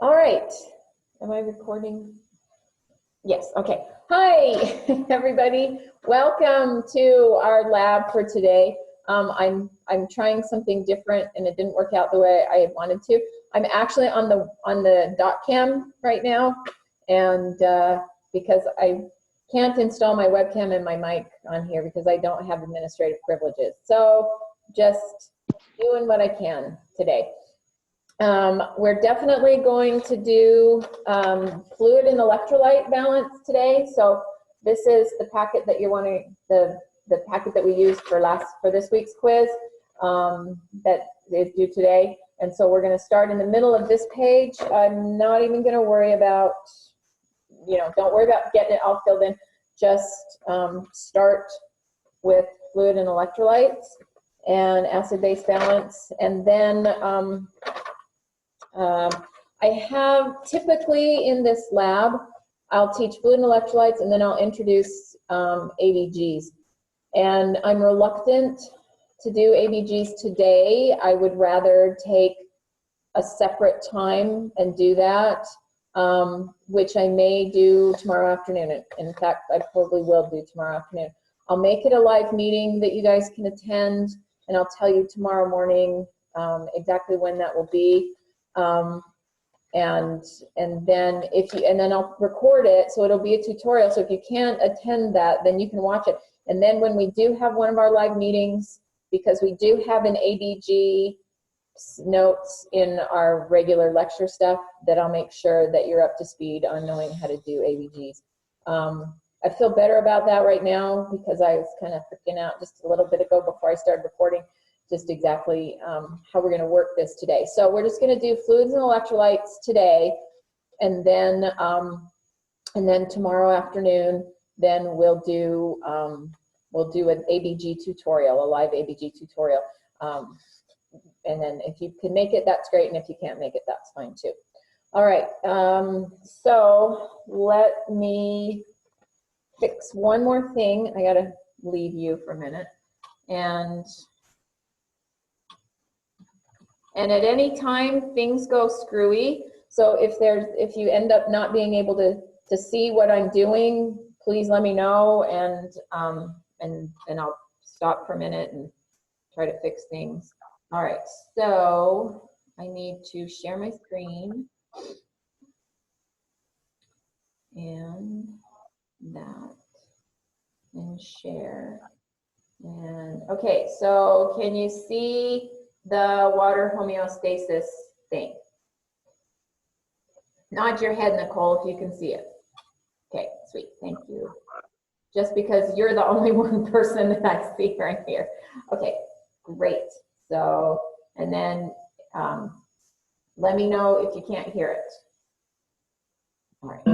All right. Am I recording? Yes. Okay. Hi, everybody. Welcome to our lab for today. I'm trying something different, and it didn't work out the way I wanted to. I'm actually on the dot cam right now, and because I can't install my webcam and my mic on here because I don't have administrative privileges. So just doing what I can today. We're definitely going to do fluid and electrolyte balance today. So this is the packet that you're wanting, the packet that we used for this week's quiz that is due today. And so we're going to start in the middle of this page. I'm not even going to worry about, don't worry about getting it all filled in. Just start with fluid and electrolytes and acid-base balance. And then I have typically in this lab, I'll teach fluid and electrolytes, and then I'll introduce ABGs. And I'm reluctant to do ABGs today. I would rather take a separate time and do that, which I may do tomorrow afternoon. In fact, I probably will do tomorrow afternoon. I'll make it a live meeting that you guys can attend, and I'll tell you tomorrow morning exactly when that will be. And then I'll record it, so it'll be a tutorial. So if you can't attend that, then you can watch it. And then when we do have one of our live meetings, because we do have an ABG notes in our regular lecture stuff, that I'll make sure that you're up to speed on knowing how to do ABGs. I feel better about that right now because I was kind of freaking out just a little bit ago before I started recording. Just exactly how we're going to work this today. So we're just going to do fluids and electrolytes today, and then tomorrow afternoon, then we'll do an ABG tutorial, a live ABG tutorial. And then if you can make it, that's great, and if you can't make it, that's fine too. All right. So let me fix one more thing. I got to leave you for a minute, and at any time things go screwy. So if you end up not being able to see what I'm doing, please let me know, and I'll stop for a minute and try to fix things. All right, so I need to share my screen and that and share. And okay, so can you see the water homeostasis thing? Nod your head, Nicole, if you can see it. Okay, sweet, thank you. Just because you're the only one person that I see right here. Okay, great. So, and then let me know if you can't hear it. All right.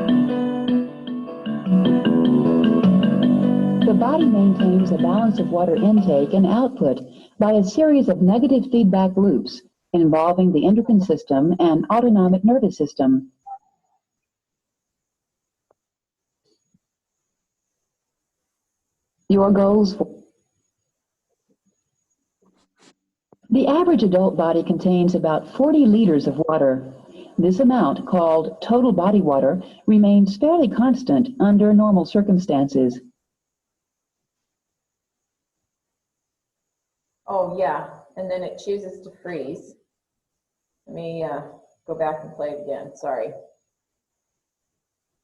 The body maintains a balance of water intake and output by a series of negative feedback loops involving the endocrine system and autonomic nervous system. Your goals for the average adult body contains about 40 liters of water. This amount, called total body water, remains fairly constant under normal circumstances. Oh yeah, and then it chooses to freeze. Let me go back and play it again, sorry.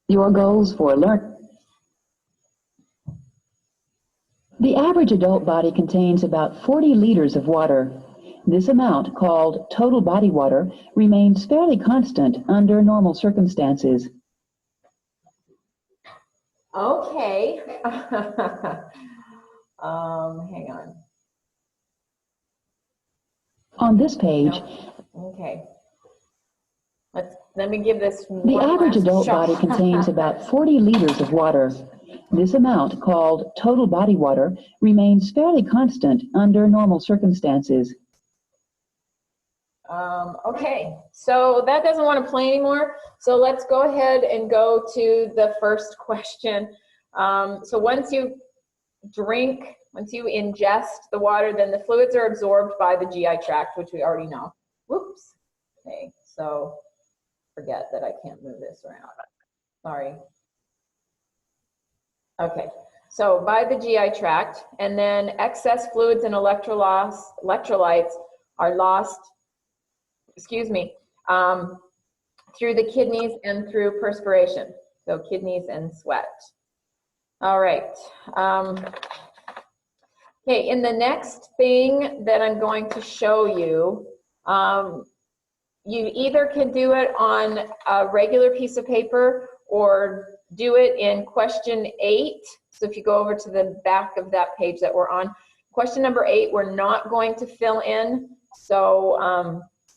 Your goals for The average adult body contains about 40 liters of water. This amount, called total body water, remains fairly constant under normal circumstances. Okay. Hang on. On this page, okay. Let me give this the average adult body contains about 40 liters of water. This amount, called total body water, remains fairly constant under normal circumstances. Okay, so that doesn't want to play anymore. So let's go ahead and go to the first question. So once you ingest the water, then the fluids are absorbed by the GI tract, which we already know. Whoops. Okay, so forget that I can't move this around. Sorry. Okay, so by the GI tract, and then excess fluids and electrolytes are lost, excuse me, through the kidneys and through perspiration. So kidneys and sweat. All right. Okay, in the next thing that I'm going to show you, you either can do it on a regular piece of paper or do it in question 8. So if you go over to the back of that page that we're on, question number 8, we're not going to fill in. So,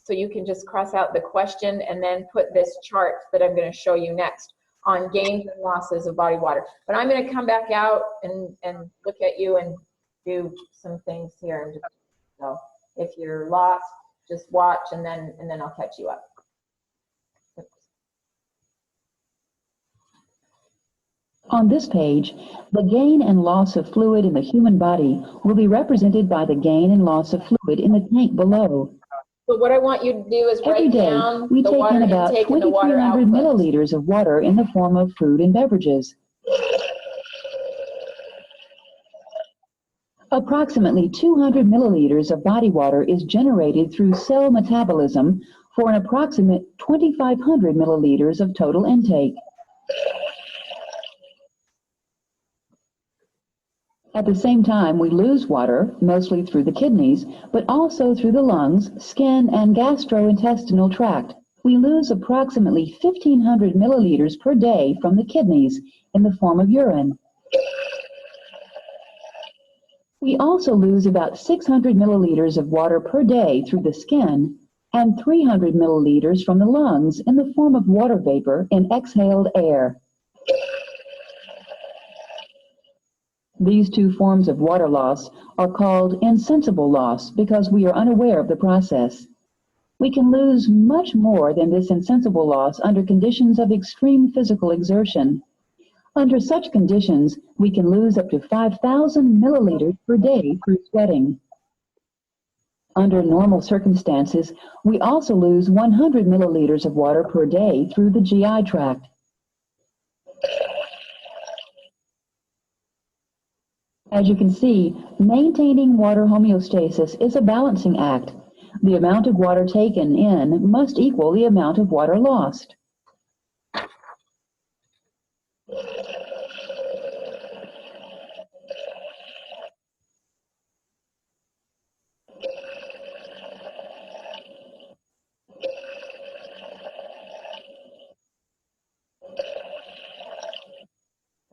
so you can just cross out the question and then put this chart that I'm going to show you next on gains and losses of body water. But I'm going to come back out and look at you and do some things here. So if you're lost, just watch and then I'll catch you up. On this page, the gain and loss of fluid in the human body will be represented by the gain and loss of fluid in the tank below. So what I want you to do is Every write day, down we the take water in about intake and the water 2,300 output. milliliters of water in the form of food and beverages. Approximately 200 milliliters of body water is generated through cell metabolism for an approximate 2,500 milliliters of total intake. At the same time, we lose water, mostly through the kidneys, but also through the lungs, skin, and gastrointestinal tract. We lose approximately 1,500 milliliters per day from the kidneys in the form of urine. We also lose about 600 milliliters of water per day through the skin and 300 milliliters from the lungs in the form of water vapor in exhaled air. These two forms of water loss are called insensible loss because we are unaware of the process. We can lose much more than this insensible loss under conditions of extreme physical exertion. Under such conditions, we can lose up to 5,000 milliliters per day through sweating. Under normal circumstances, we also lose 100 milliliters of water per day through the GI tract. As you can see, maintaining water homeostasis is a balancing act. The amount of water taken in must equal the amount of water lost.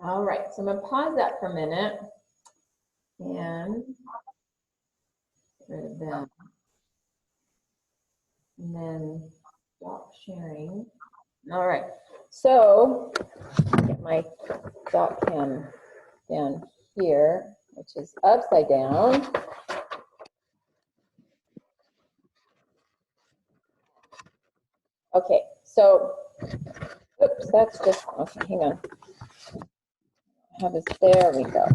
All right, so I'm going to pause that for a minute and get rid of that. And then stop sharing. All right, so get my dot cam down here, which is upside down. Okay, so, oops, that's just, okay, hang on. Have this, there we go.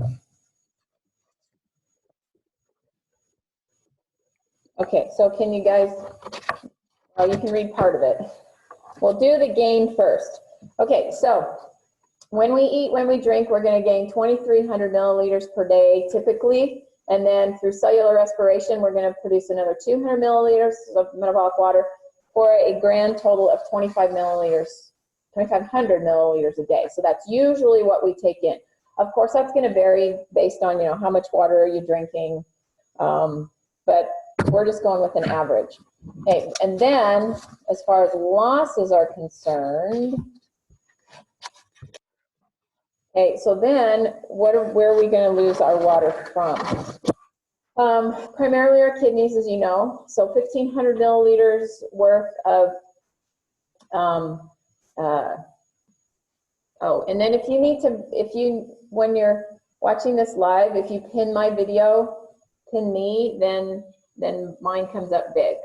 Okay, so can you guys, well, you can read part of it. We'll do the gain first. Okay, so when we eat, when we drink, we're going to gain 2,300 milliliters per day typically, and then through cellular respiration, we're going to produce another 200 milliliters of metabolic water for a grand total of 2,500 milliliters a day. So that's usually what we take in. Of course, that's going to vary based on, how much water are you drinking, but we're just going with an average. Okay, and then as far as losses are concerned, okay, so then where are we going to lose our water from? Primarily our kidneys, as you know, so 1,500 milliliters worth of, oh, and then if you need to, when you're watching this live, if you pin my video, pin me, then mine comes up big.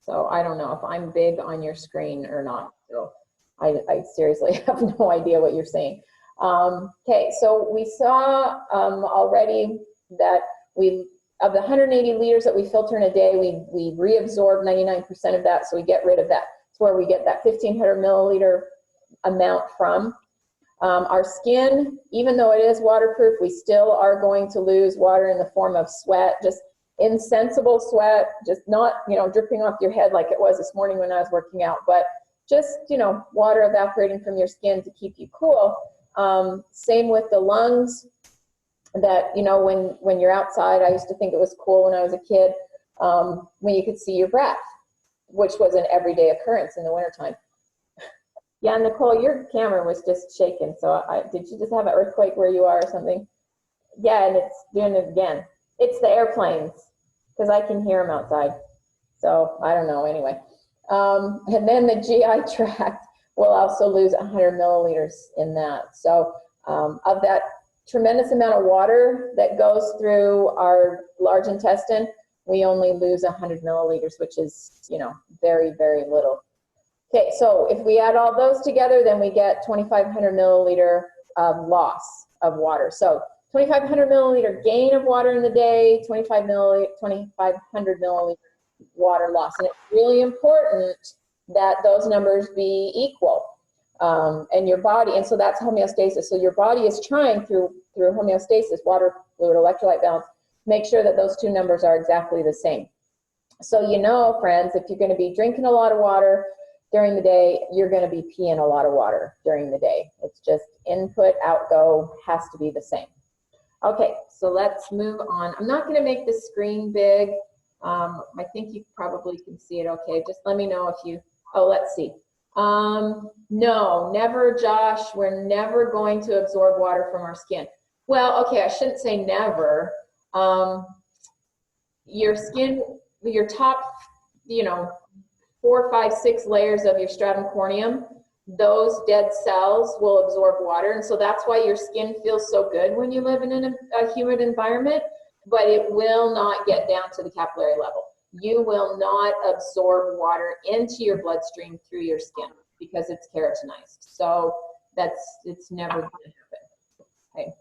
So I don't know if I'm big on your screen or not. So I seriously have no idea what you're saying. Okay, so we saw already that of the 180 liters that we filter in a day, we reabsorb 99% of that, so we get rid of that. where we get that 1,500 milliliter amount from. Our skin, even though it is waterproof, we still are going to lose water in the form of sweat, just insensible sweat, just not, dripping off your head like it was this morning when I was working out, but just, water evaporating from your skin to keep you cool. Same with the lungs, that, when you're outside, I used to think it was cool when I was a kid, when you could see your breath, which was an everyday occurrence in the wintertime. Yeah, Nicole, your camera was just shaking. So did you just have an earthquake where you are or something? Yeah, and it's doing it again. It's the airplanes, because I can hear them outside. So I don't know, anyway. And then the GI tract will also lose 100 milliliters in that. So of that tremendous amount of water that goes through our large intestine, we only lose 100 milliliters, which is, very, very little. Okay, so if we add all those together, then we get 2,500 milliliter loss of water. So 2,500 milliliter gain of water in the day, 2,500 milliliter water loss. And it's really important that those numbers be equal. And your body, and so that's homeostasis. So your body is trying through homeostasis, water, fluid, electrolyte balance, make sure that those two numbers are exactly the same. So friends, if you're going to be drinking a lot of water during the day, you're going to be peeing a lot of water during the day. It's just input, outgo has to be the same. Okay, so let's move on. I'm not going to make the screen big. I think you probably can see it okay. Just let me know if you, let's see. No, never, Josh. We're never going to absorb water from our skin. Well, okay, I shouldn't say never. Your skin, your top, 4, 5, 6 layers of your stratum corneum, those dead cells will absorb water. And so that's why your skin feels so good when you live in a humid environment, but it will not get down to the capillary level. You will not absorb water into your bloodstream through your skin because it's keratinized. So it's never going to happen.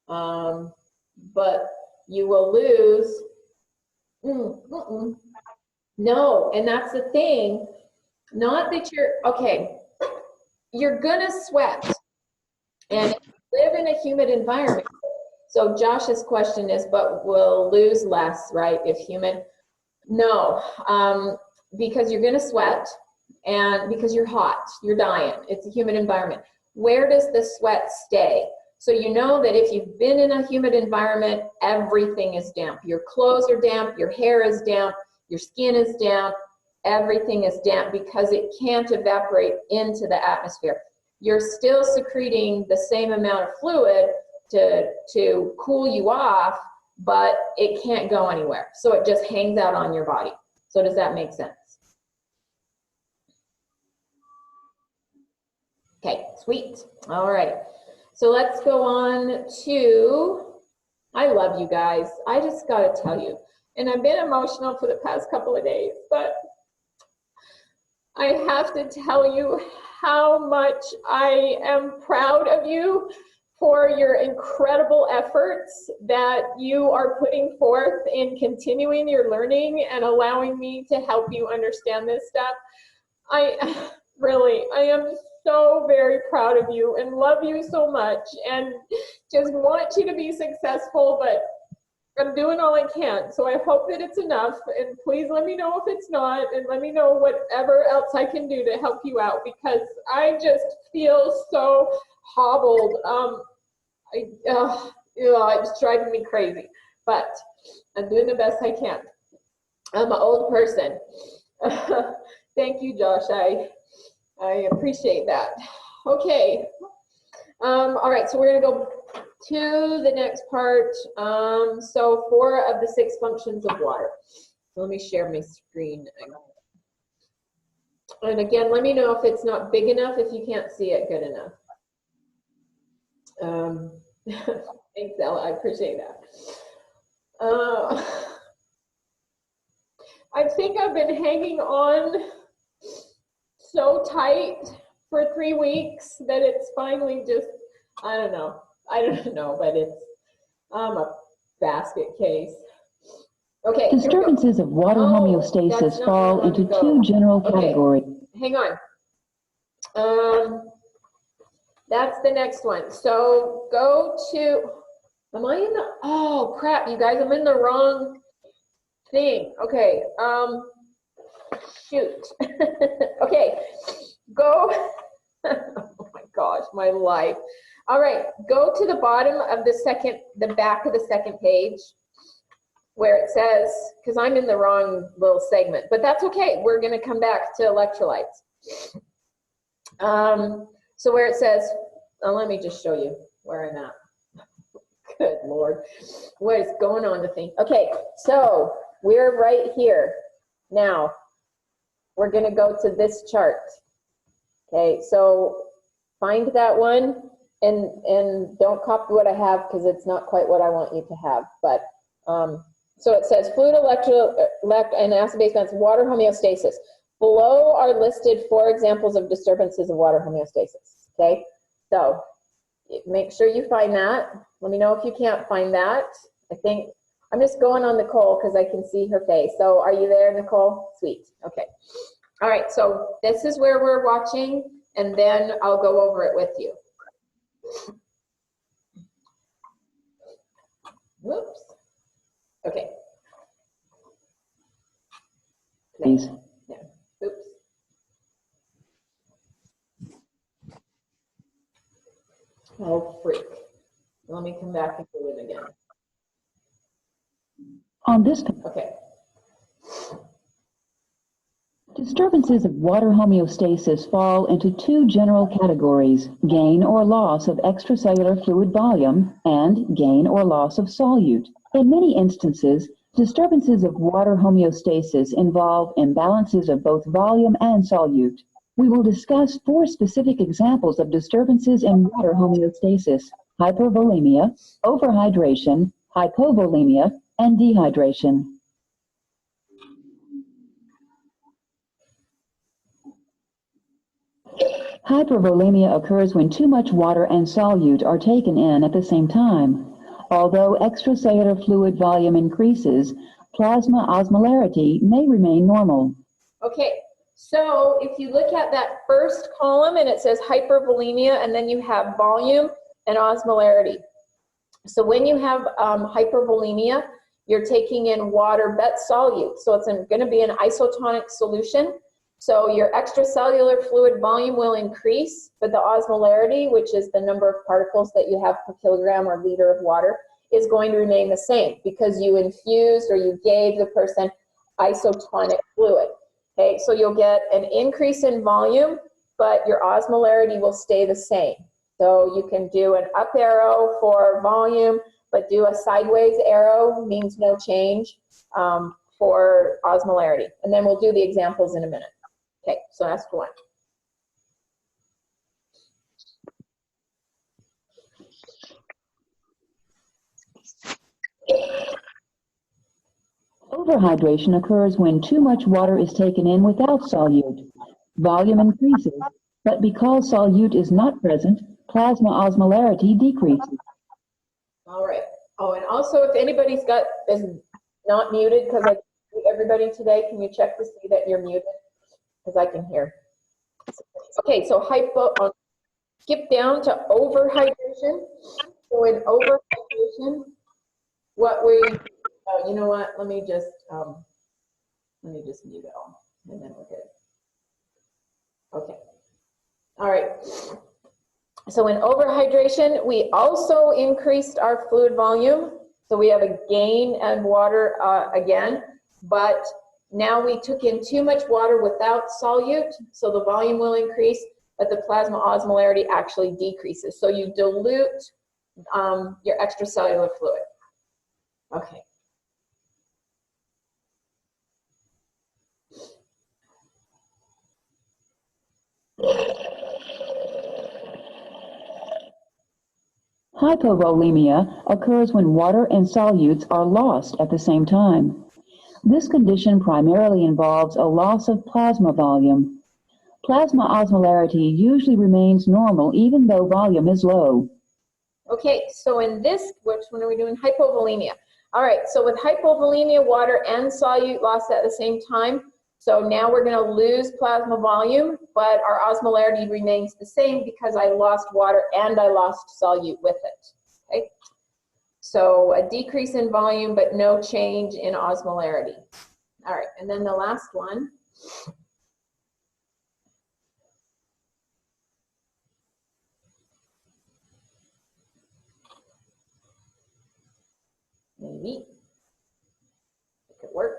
Okay. But you will lose, no, and that's the thing, not that you're gonna sweat and live in a humid environment. So Josh's question is, but we'll lose less, right, if humid? No, because you're gonna sweat and because you're hot, you're dying, it's a humid environment. Where does the sweat stay? So you know that if you've been in a humid environment, everything is damp. Your clothes are damp, your hair is damp, your skin is damp, everything is damp because it can't evaporate into the atmosphere. You're still secreting the same amount of fluid to cool you off, but it can't go anywhere. So it just hangs out on your body. So does that make sense? Okay, sweet. All right. So let's go on to, I love you guys. I just got to tell you, and I've been emotional for the past couple of days, but I have to tell you how much I am proud of you for your incredible efforts that you are putting forth in continuing your learning and allowing me to help you understand this stuff. I am so very proud of you and love you so much and just want you to be successful, but I'm doing all I can. So I hope that it's enough, and please let me know if it's not, and let me know whatever else I can do to help you out, because I just feel so hobbled. It's driving me crazy, but I'm doing the best I can. I'm an old person. Thank you, Josh. I appreciate that. Okay. All right, so we're gonna go to the next part. So 4 of the 6 functions of water. So let me share my screen. And again, let me know if it's not big enough, if you can't see it good enough. Thanks, Ella, I appreciate that. I think I've been hanging on so tight for 3 weeks that it's finally just, I don't know, but it's a basket case. Okay. Disturbances of water homeostasis fall into 2 general categories. hang on. That's the next one. So go to, am I in the, oh crap, you guys, I'm in the wrong thing. Okay, shoot. Okay, go, oh my gosh, my life. All right, go to the bottom of the back of the second page where it says, because I'm in the wrong little segment, but that's okay. We're going to come back to electrolytes. So where it says, let me just show you where I'm at. Good Lord, what is going on with me? Okay, so we're right here. Now, we're going to go to this chart. Okay, so find that one and don't copy what I have because it's not quite what I want you to have. But so it says fluid and acid-base balance, water homeostasis. Below are listed 4 examples of disturbances of water homeostasis. Okay, so make sure you find that. Let me know if you can't find that. I think I'm just going on Nicole because I can see her face. So are you there, Nicole? Sweet. Okay. All right. So this is where we're watching, and then I'll go over it with you. Whoops. Okay. Please. Yeah. Oops. Oh, freak. Let me come back and do it again. On this, Okay. disturbances of water homeostasis fall into 2 general categories: gain or loss of extracellular fluid volume and gain or loss of solute. In many instances, disturbances of water homeostasis involve imbalances of both volume and solute. We will discuss 4 specific examples of disturbances in water homeostasis: hypervolemia, overhydration, hypovolemia, and dehydration. Hypervolemia occurs when too much water and solute are taken in at the same time. Although extracellular fluid volume increases, plasma osmolarity may remain normal. Okay, so if you look at that first column and it says hypervolemia, and then you have volume and osmolarity. So when you have hypervolemia, you're taking in water but solute. So it's going to be an isotonic solution. So your extracellular fluid volume will increase, but the osmolarity, which is the number of particles that you have per kilogram or liter of water, is going to remain the same because you infused or you gave the person isotonic fluid. Okay, so you'll get an increase in volume, but your osmolarity will stay the same. So you can do an up arrow for volume, but do a sideways arrow, means no change for osmolarity. And then we'll do the examples in a minute. Okay, so that's 1. Overhydration occurs when too much water is taken in without solute. Volume increases, but because solute is not present, plasma osmolarity decreases. All right. Oh, and also if anybody's is not muted, because I see everybody today, can you check to see that you're muted? Because I can hear. Okay, so skip down to overhydration. So in overhydration, what we, you know what? Let me just mute it all, and then we're good. Okay. All right. So in overhydration, we also increased our fluid volume. So we have a gain in water again, but now we took in too much water without solute, so the volume will increase, but the plasma osmolarity actually decreases. So you dilute your extracellular fluid. Okay. Hypovolemia occurs when water and solutes are lost at the same time. This condition primarily involves a loss of plasma volume. Plasma osmolarity usually remains normal even though volume is low. Okay, so in this, which one are we doing? Hypovolemia. All right, so with hypovolemia, water and solute lost at the same time. So now we're going to lose plasma volume, but our osmolarity remains the same because I lost water and I lost solute with it. Okay? So a decrease in volume, but no change in osmolarity. All right, and then the last one. Maybe it could work.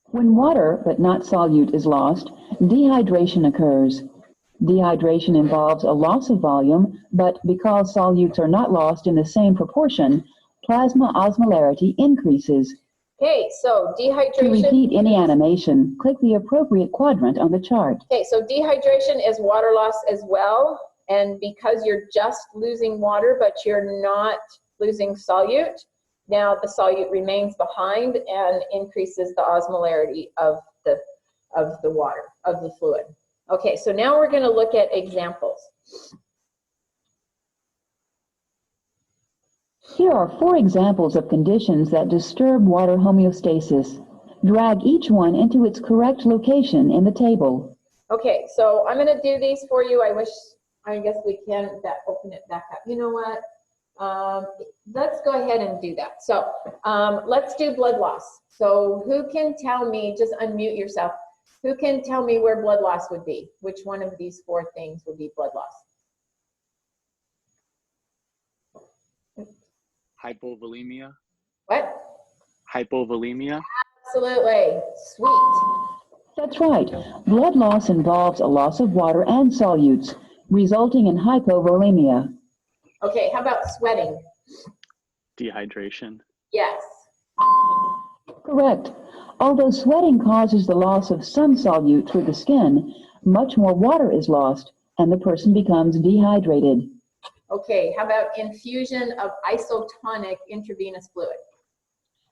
When water, but not solute, is lost, dehydration occurs. Dehydration involves a loss of volume, but because solutes are not lost in the same proportion, plasma osmolarity increases. Okay, so To dehydration. repeat any animation, click the appropriate quadrant on the chart. Okay, so dehydration is water loss as well. And because you're just losing water, but you're not losing solute, now the solute remains behind and increases the osmolarity of the water, of the fluid. Okay, so now we're going to look at examples. Here are 4 examples of conditions that disturb water homeostasis. Drag each one into its correct location in the table. Okay, so I'm going to do these for you. I guess we can open it back up. You know what? Let's go ahead and do that. So let's do blood loss. So who can tell me, just unmute yourself, who can tell me where blood loss would be? Which one of these 4 things would be blood loss? Hypovolemia. What? Hypovolemia. Absolutely. Sweet. That's right. Blood loss involves a loss of water and solutes, resulting in hypovolemia. Okay, how about sweating? Dehydration. Yes. Correct. Although sweating causes the loss of some solute through the skin, much more water is lost, and the person becomes dehydrated. Okay, how about infusion of isotonic intravenous fluid?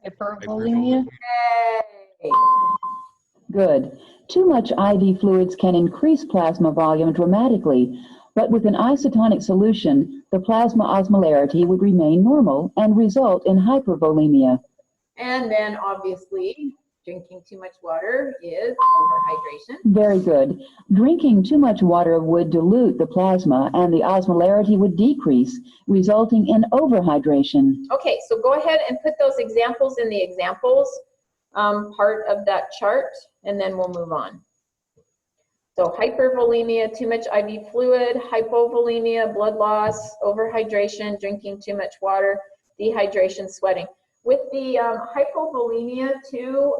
Hypervolemia. Yay! Good. Too much IV fluids can increase plasma volume dramatically, but with an isotonic solution, the plasma osmolarity would remain normal and result in hypervolemia. And then obviously, drinking too much water is overhydration. Very good. Drinking too much water would dilute the plasma and the osmolarity would decrease, resulting in overhydration. Okay, so go ahead and put those examples in the examples part of that chart, and then we'll move on. So hypervolemia, too much IV fluid; hypovolemia, blood loss; overhydration, drinking too much water; dehydration, sweating. With the hypovolemia too,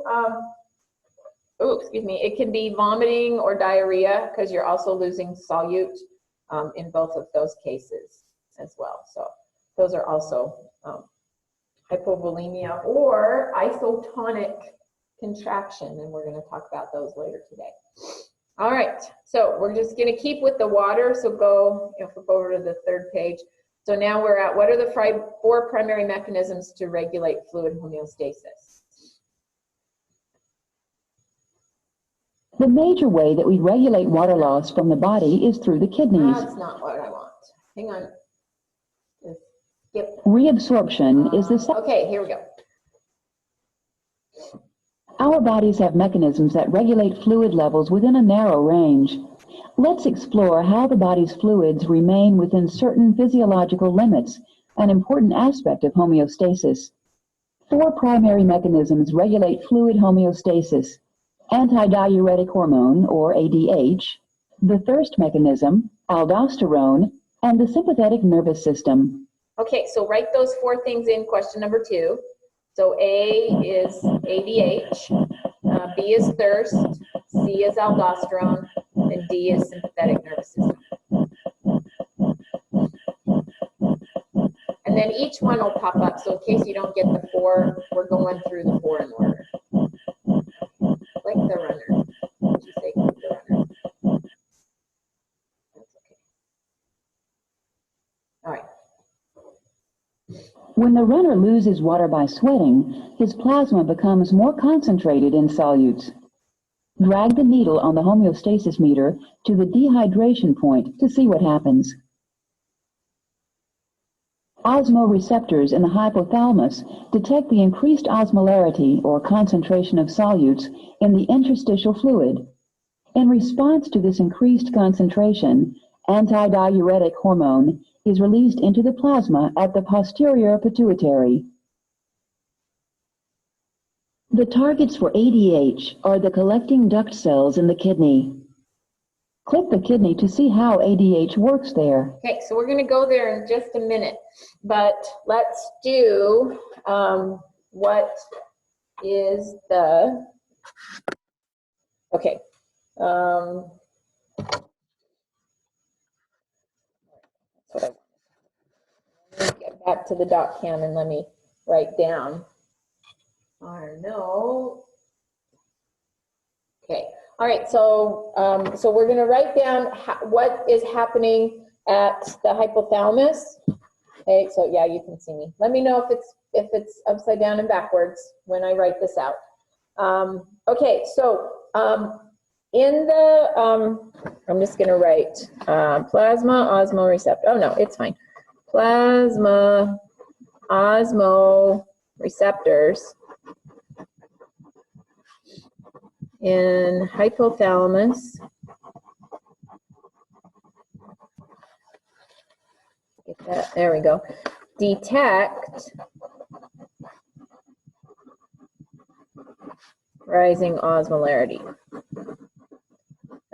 it can be vomiting or diarrhea because you're also losing solute in both of those cases as well. So those are also hypovolemia or isotonic contraction, and we're going to talk about those later today. All right, so we're just going to keep with the water. So flip over to the 3rd page. So now we're at, what are the 4 primary mechanisms to regulate fluid homeostasis? The major way that we regulate water loss from the body is through the kidneys. That's not what I want. Hang on. Skip. Reabsorption is the second. Okay, here we go. Our bodies have mechanisms that regulate fluid levels within a narrow range. Let's explore how the body's fluids remain within certain physiological limits, an important aspect of homeostasis. 4 primary mechanisms regulate fluid homeostasis: antidiuretic hormone, or ADH, the thirst mechanism, aldosterone, and the sympathetic nervous system. Okay, so write those 4 things in question number 2. So A is ADH, B is thirst, C is aldosterone, and D is sympathetic nervous system. And then each one will pop up, so in case you don't get the 4, we're going through the 4 in order. Like the runner. Did you say click the runner? That's okay. All right. When the runner loses water by sweating, his plasma becomes more concentrated in solutes. Drag the needle on the homeostasis meter to the dehydration point to see what happens. Osmoreceptors in the hypothalamus detect the increased osmolarity or concentration of solutes in the interstitial fluid. In response to this increased concentration, antidiuretic hormone is released into the plasma at the posterior pituitary. The targets for ADH are the collecting duct cells in the kidney. Click the kidney to see how ADH works there. Okay, so we're going to go there in just a minute, but let's do what is the, okay. That's what I want. Let me get back to the doc cam and let me write down our note. Okay. All right, so so we're going to write down what is happening at the hypothalamus. Okay, so yeah, you can see me. Let me know if it's upside down and backwards when I write this out. Okay, so in the I'm just going to write plasma osmoreceptor. Oh no, it's fine. Plasma osmoreceptors in hypothalamus. Get that, there we go. Detect rising osmolarity.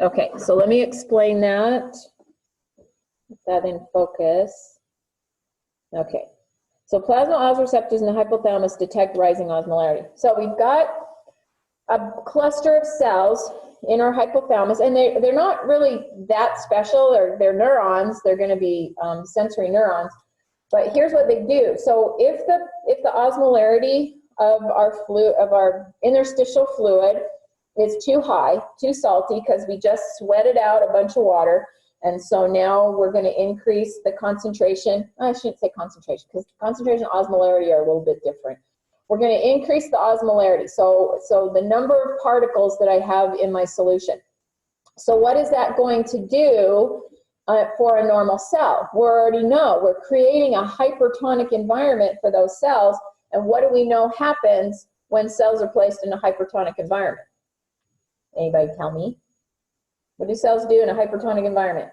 Okay, so let me explain that. Put that in focus. Okay, so plasma osmoreceptors in the hypothalamus detect rising osmolarity. So we've got a cluster of cells in our hypothalamus, and they're not really that special. They're neurons. They're going to be sensory neurons. But here's what they do. So if the osmolarity of our interstitial fluid is too high, too salty, because we just sweated out a bunch of water, and so now we're going to increase the concentration. I shouldn't say concentration, because concentration and osmolarity are a little bit different. We're going to increase the osmolarity, so the number of particles that I have in my solution. So what is that going to do for a normal cell? We already know we're creating a hypertonic environment for those cells, and what do we know happens when cells are placed in a hypertonic environment? Anybody tell me? What do cells do in a hypertonic environment?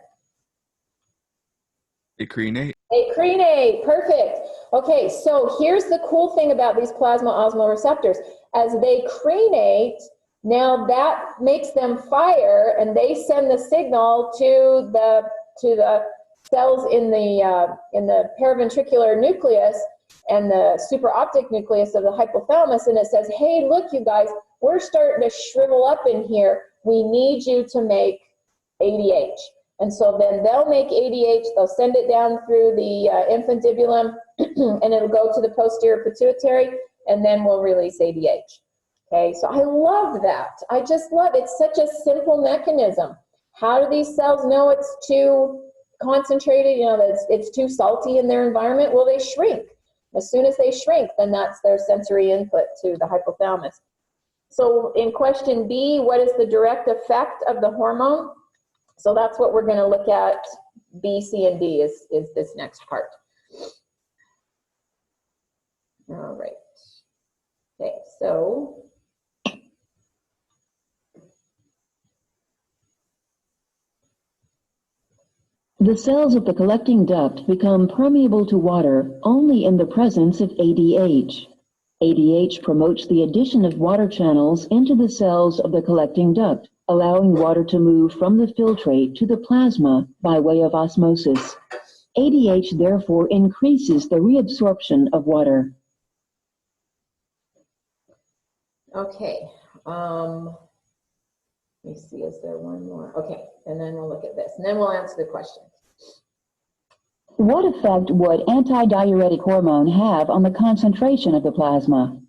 They crenate. They crenate, perfect. Okay, so here's the cool thing about these plasma osmoreceptors. As they crenate, now that makes them fire, and they send the signal to the cells in the paraventricular nucleus and the supraoptic nucleus of the hypothalamus, and it says, hey, look, you guys, we're starting to shrivel up in here. We need you to make ADH. And so then they'll make ADH, they'll send it down through the infundibulum, and it'll go to the posterior pituitary, and then we'll release ADH. Okay, so I love that. I just love it. It's such a simple mechanism. How do these cells know it's too concentrated, that it's too salty in their environment? Well, they shrink. As soon as they shrink, then that's their sensory input to the hypothalamus. So in question B, what is the direct effect of the hormone? So that's what we're going to look at. B, C, and D is this next part. All right. Okay, so the cells of the collecting duct become permeable to water only in the presence of ADH. ADH promotes the addition of water channels into the cells of the collecting duct, allowing water to move from the filtrate to the plasma by way of osmosis. ADH therefore increases the reabsorption of water. okay. Let me see, is there one more? Okay, and then we'll look at this, and then we'll answer the question. What effect would antidiuretic hormone have on the concentration of the plasma?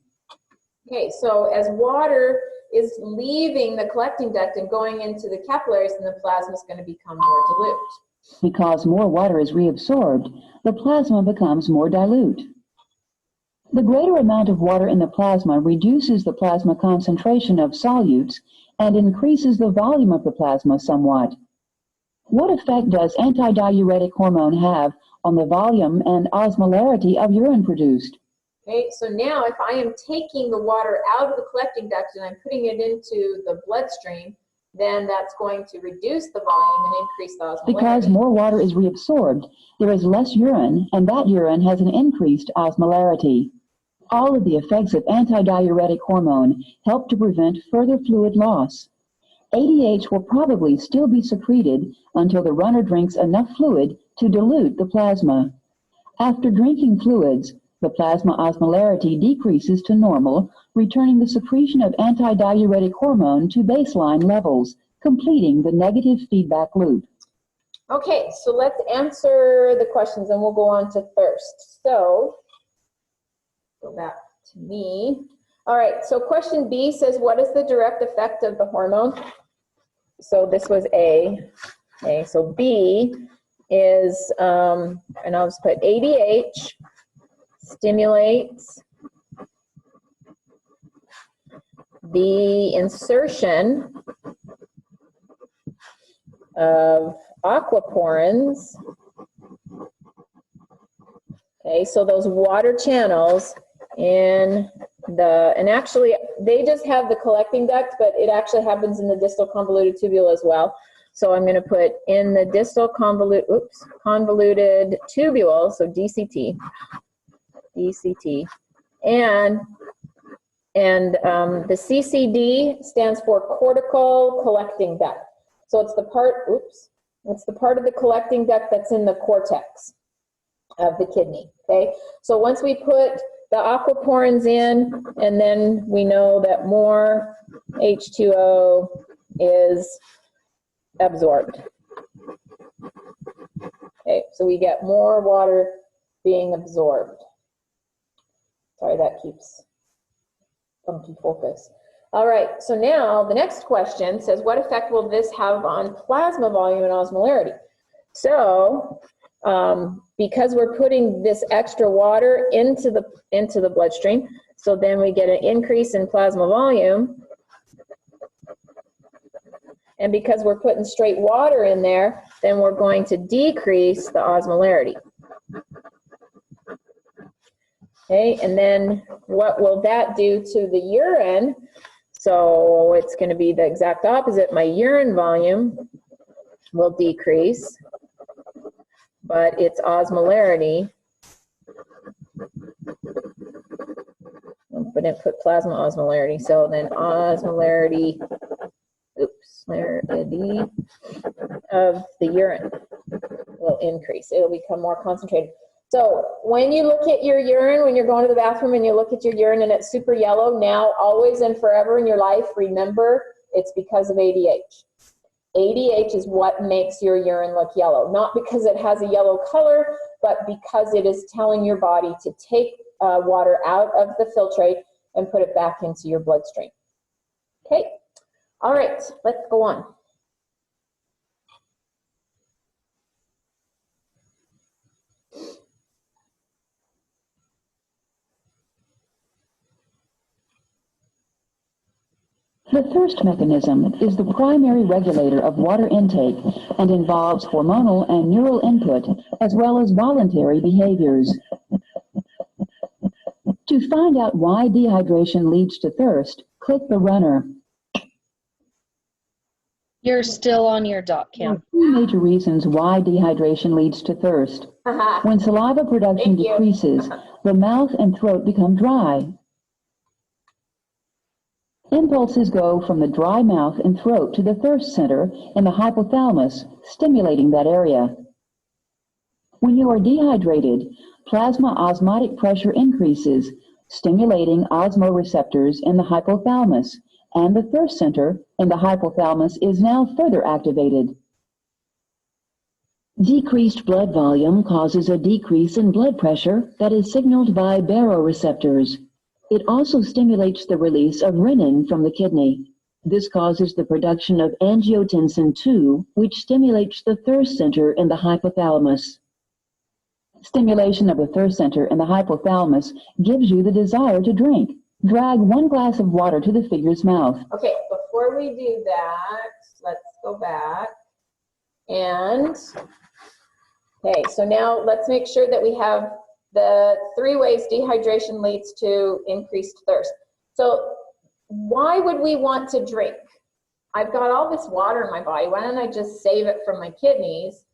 Okay, so as water is leaving the collecting duct and going into the capillaries, and the plasma is going to become more dilute. Because more water is reabsorbed, the plasma becomes more dilute. The greater amount of water in the plasma reduces the plasma concentration of solutes and increases the volume of the plasma somewhat. What effect does antidiuretic hormone have on the volume and osmolarity of urine produced? Okay, so now if I am taking the water out of the collecting duct and I'm putting it into the bloodstream, then that's going to reduce the volume and increase the osmolarity. Because more water is reabsorbed, there is less urine, and that urine has an increased osmolarity. All of the effects of antidiuretic hormone help to prevent further fluid loss. ADH will probably still be secreted until the runner drinks enough fluid to dilute the plasma. After drinking fluids, the plasma osmolarity decreases to normal, returning the secretion of antidiuretic hormone to baseline levels, completing the negative feedback loop. Okay, so let's answer the questions and we'll go on to thirst. So, go back to me. All right, so question B says, what is the direct effect of the hormone? So this was A. Okay, so B is, and I'll just put ADH stimulates the insertion of aquaporins. Okay, so those water channels in the, and actually they just have the collecting duct, but it actually happens in the distal convoluted tubule as well. So I'm going to put in the distal convoluted tubule, so DCT, and the CCD stands for cortical collecting duct. So it's the part, it's the part of the collecting duct that's in the cortex of the kidney, okay? So once we put the aquaporins in, and then we know that more H2O is absorbed. Okay, so we get more water being absorbed. Sorry, that keeps funky focus. All right, so now the next question says, what effect will this have on plasma volume and osmolarity? So, because we're putting this extra water into the bloodstream, so then we get an increase in plasma volume. And because we're putting straight water in there, then we're going to decrease the osmolarity. Okay, and then what will that do to the urine? So it's going to be the exact opposite. My urine volume will decrease, but its osmolarity, but it put plasma osmolarity, so then osmolarity, osmolarity of the urine will increase. It'll become more concentrated. So when you look at your urine, when you're going to the bathroom and you look at your urine and it's super yellow, now, always and forever in your life, remember it's because of ADH. ADH is what makes your urine look yellow, not because it has a yellow color, but because it is telling your body to take water out of the filtrate and put it back into your bloodstream. Okay, all right, let's go on. The thirst mechanism is the primary regulator of water intake and involves hormonal and neural input as well as voluntary behaviors. To find out why dehydration leads to thirst, click the runner. You're still on your dot There are cam. two major reasons why dehydration leads to thirst. When saliva production Thank you. decreases, the mouth and throat become dry. Impulses go from the dry mouth and throat to the thirst center in the hypothalamus, stimulating that area. When you are dehydrated, plasma osmotic pressure increases, stimulating osmoreceptors in the hypothalamus, and the thirst center in the hypothalamus is now further activated. Decreased blood volume causes a decrease in blood pressure that is signaled by baroreceptors. It also stimulates the release of renin from the kidney. This causes the production of angiotensin II, which stimulates the thirst center in the hypothalamus. Stimulation of the thirst center in the hypothalamus gives you the desire to drink. Drag 1 glass of water to the figure's mouth. Okay, before we do that, let's go back. And, okay, so now let's make sure that we have the 3 ways dehydration leads to increased thirst. So why would we want to drink? I've got all this water in my body. Why don't I just save it from my kidneys?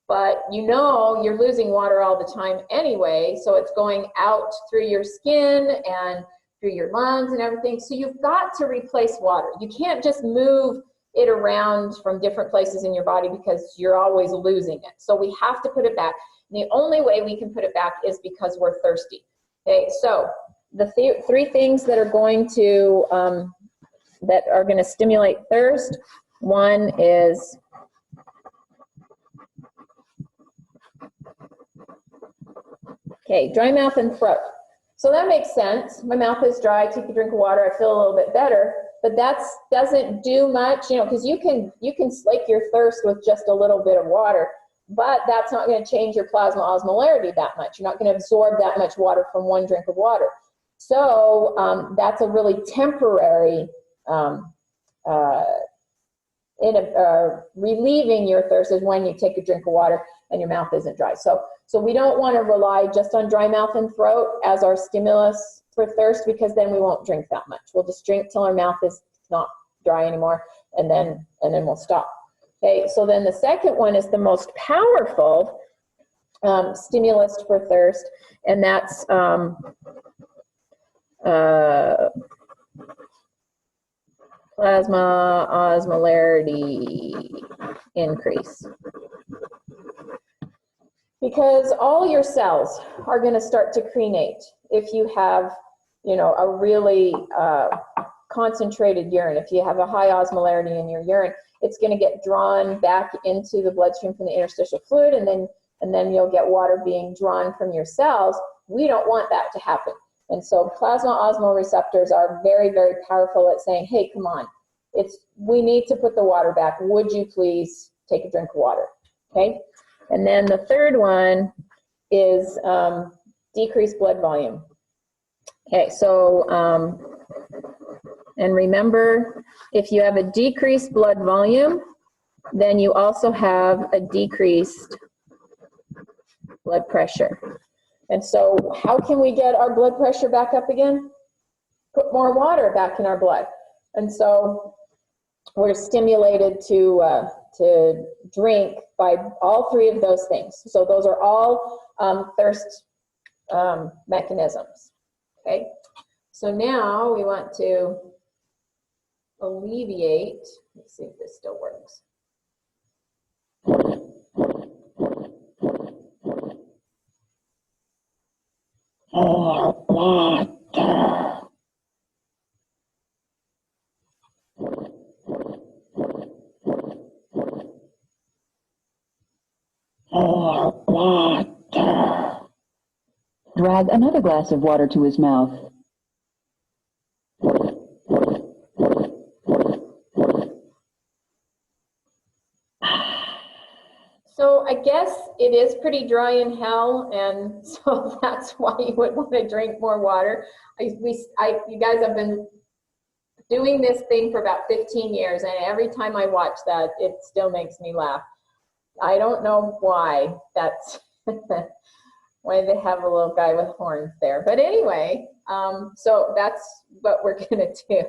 But you know you're losing water all the time anyway, so it's going out through your skin and through your lungs and everything. So you've got to replace water. You can't just move it around from different places in your body because you're always losing it. So we have to put it back. And the only way we can put it back is because we're thirsty. Okay, so the 3 things that are going to stimulate thirst. One is dry mouth and throat. So that makes sense. My mouth is dry, take a drink of water, I feel a little bit better. But that doesn't do much, you know, because you can slake your thirst with just a little bit of water, but that's not going to change your plasma osmolarity that much. You're not going to absorb that much water from 1 drink of water. So that's a really temporary relieving your thirst is when you take a drink of water and your mouth isn't dry. So we don't want to rely just on dry mouth and throat as our stimulus for thirst, because then we won't drink that much. We'll just drink till our mouth is not dry anymore, and then we'll stop. Okay, so then the second one is the most powerful stimulus for thirst, and that's plasma osmolarity increase. Because all your cells are going to start to crenate if you have, you know, a really concentrated urine. If you have a high osmolarity in your urine, it's going to get drawn back into the bloodstream from the interstitial fluid, and then you'll get water being drawn from your cells. We don't want that to happen. And so plasma osmoreceptors are very, very powerful at saying, hey, come on, we need to put the water back. Would you please take a drink of water? Okay. And then the third one is decreased blood volume. Okay, so, and remember, if you have a decreased blood volume, then you also have a decreased blood pressure. And so how can we get our blood pressure back up again? Put more water back in our blood. And so we're stimulated to drink by all 3 of those things. So those are all thirst mechanisms. Okay, so now we want to alleviate. Let's see if this still works. More water. More water. Drag another glass of water to his mouth. So I guess it is pretty dry in hell, and so that's why you would want to drink more water. You guys have been doing this thing for about 15 years, and every time I watch that, it still makes me laugh. I don't know why that's why they have a little guy with horns there. But anyway, so that's what we're gonna do.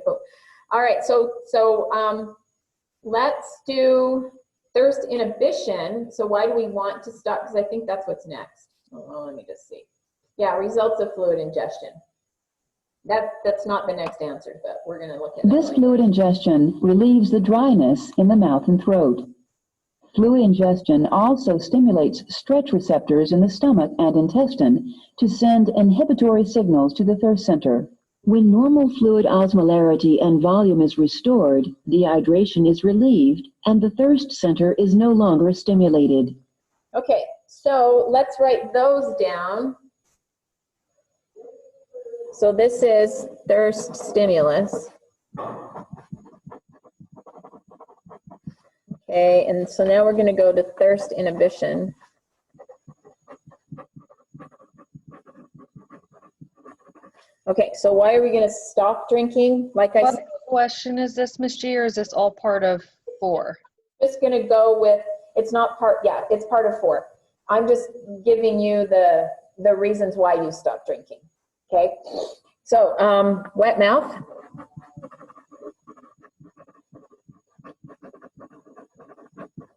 All right, so let's do thirst inhibition. So why do we want to stop? Because I think that's what's next. Well, let me just see. Yeah, results of fluid ingestion. That's not the next answer, but we're gonna look at This fluid ingestion relieves the dryness in the mouth and throat. Fluid ingestion also stimulates stretch receptors in the stomach and intestine to send inhibitory signals to the thirst center. When normal fluid osmolarity and volume is restored, dehydration is relieved, and the thirst center is no longer stimulated. Okay, so let's write those down. So this is thirst stimulus. Okay, and so now we're going to go to thirst inhibition. Okay, so why are we going to stop drinking? Like I What said, question is this, Ms. G, or is this all part of 4? just going to go with, it's not part, yeah, it's part of 4. I'm just giving you the reasons why you stop drinking. Okay, so wet mouth.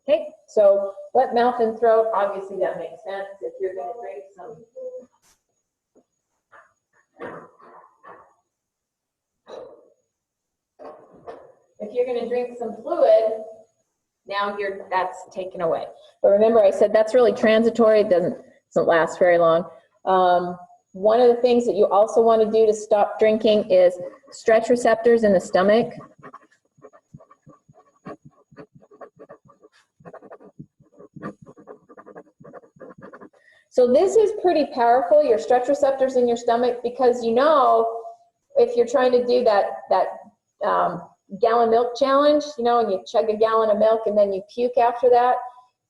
Okay, so wet mouth and throat, obviously that makes sense if you're going to drink some. If you're going to drink some fluid, now that's taken away. But remember, I said that's really transitory. It doesn't last very long. One of the things that you also want to do to stop drinking is stretch receptors in the stomach. So this is pretty powerful, your stretch receptors in your stomach, because you know, if you're trying to do that gallon milk challenge, you know, and you chug a gallon of milk and then you puke after that,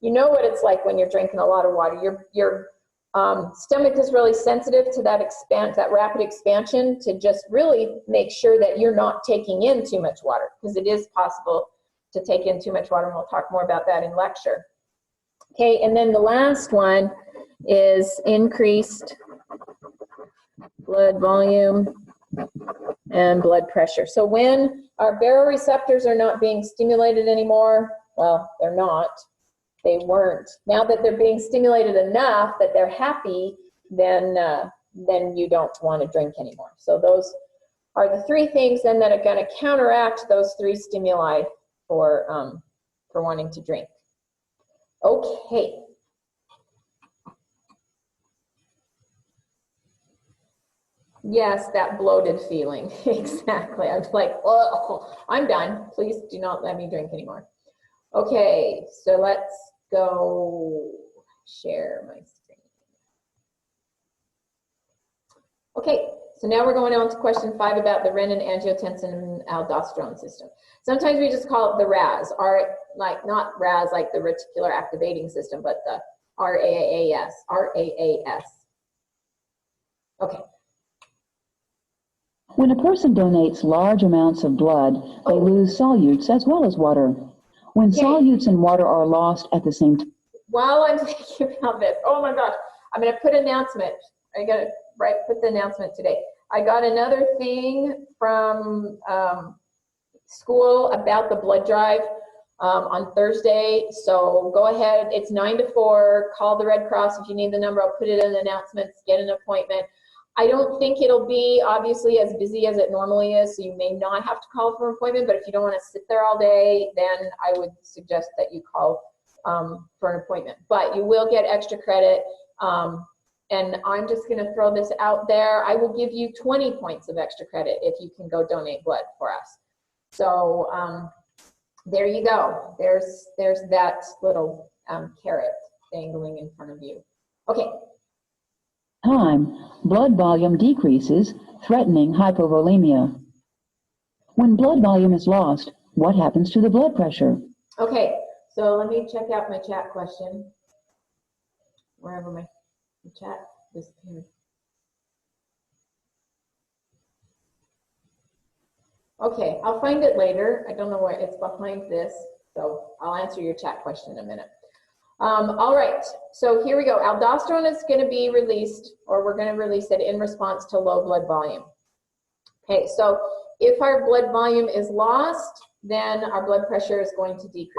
you know what it's like when you're drinking a lot of water. Your stomach is really sensitive to that rapid expansion, to just really make sure that you're not taking in too much water, because it is possible to take in too much water, and we'll talk more about that in lecture. Okay, and then the last one is increased blood volume and blood pressure. So when our baroreceptors are not being stimulated anymore, well, they're not, they weren't. Now that they're being stimulated enough that they're happy, then you don't want to drink anymore. So those are the 3 things then that are going to counteract those 3 stimuli for wanting to drink. Okay. Yes, that bloated feeling. Exactly. I was like, oh, I'm done. Please do not let me drink anymore. Okay, so let's go share my screen. Okay, so now we're going on to question 5 about the renin, angiotensin, and aldosterone system. Sometimes we just call it the RAS, not RAS like the reticular activating system, but the RAAS. Okay. When a person donates large amounts of blood, they lose solutes as well as water. When solutes and water are lost at the same time. While I'm thinking about this, oh my gosh, I'm going to put an announcement. I got to put the announcement today. I got another thing from school about the blood drive on Thursday. So go ahead. It's 9 to 4. Call the Red Cross if you need the number. I'll put it in the announcements. Get an appointment. I don't think it'll be obviously as busy as it normally is, so you may not have to call for an appointment, but if you don't want to sit there all day, then I would suggest that you call for an appointment. But you will get extra credit, and I'm just going to throw this out there. I will give you 20 points of extra credit if you can go donate blood for us. So there you go. There's that little carrot dangling in front of you. Okay. Blood volume decreases, threatening hypovolemia. When blood volume is lost, what happens to the blood pressure? Okay, so let me check out my chat question. Wherever my chat disappeared. Okay, I'll find it later. I don't know where it's behind this, so I'll answer your chat question in a minute. All right, so here we go. Aldosterone is going to be released, or we're going to release it in response to low blood volume. Okay, so if our blood volume is lost, then our blood pressure is going to decrease.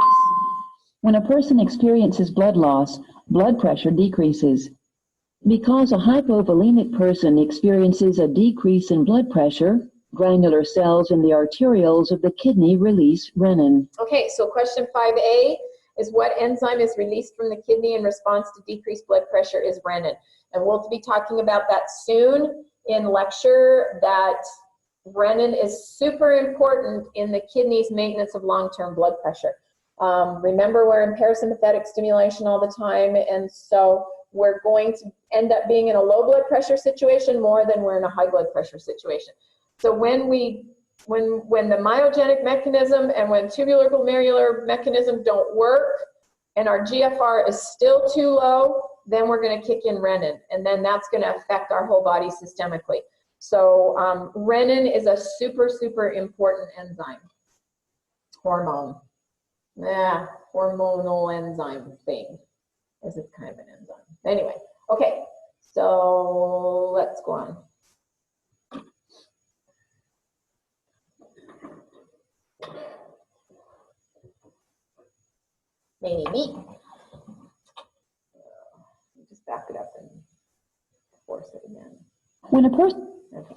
When a person experiences blood loss, blood pressure decreases. Because a hypovolemic person experiences a decrease in blood pressure, granular cells in the arterioles of the kidney release renin. Okay, so question 5A is what enzyme is released from the kidney in response to decreased blood pressure is renin. And we'll be talking about that soon in lecture, that renin is super important in the kidney's maintenance of long-term blood pressure. Remember, we're in parasympathetic stimulation all the time, and so we're going to end up being in a low blood pressure situation more than we're in a high blood pressure situation. So when the myogenic mechanism and when tubular glomerular mechanism don't work and our GFR is still too low, then we're going to kick in renin, and then that's going to affect our whole body systemically. So renin is a super, super important enzyme. Hormonal enzyme thing. This is kind of an enzyme. Anyway, okay, so let's go on. Maybe. Just back it up and force it again. When a person Okay.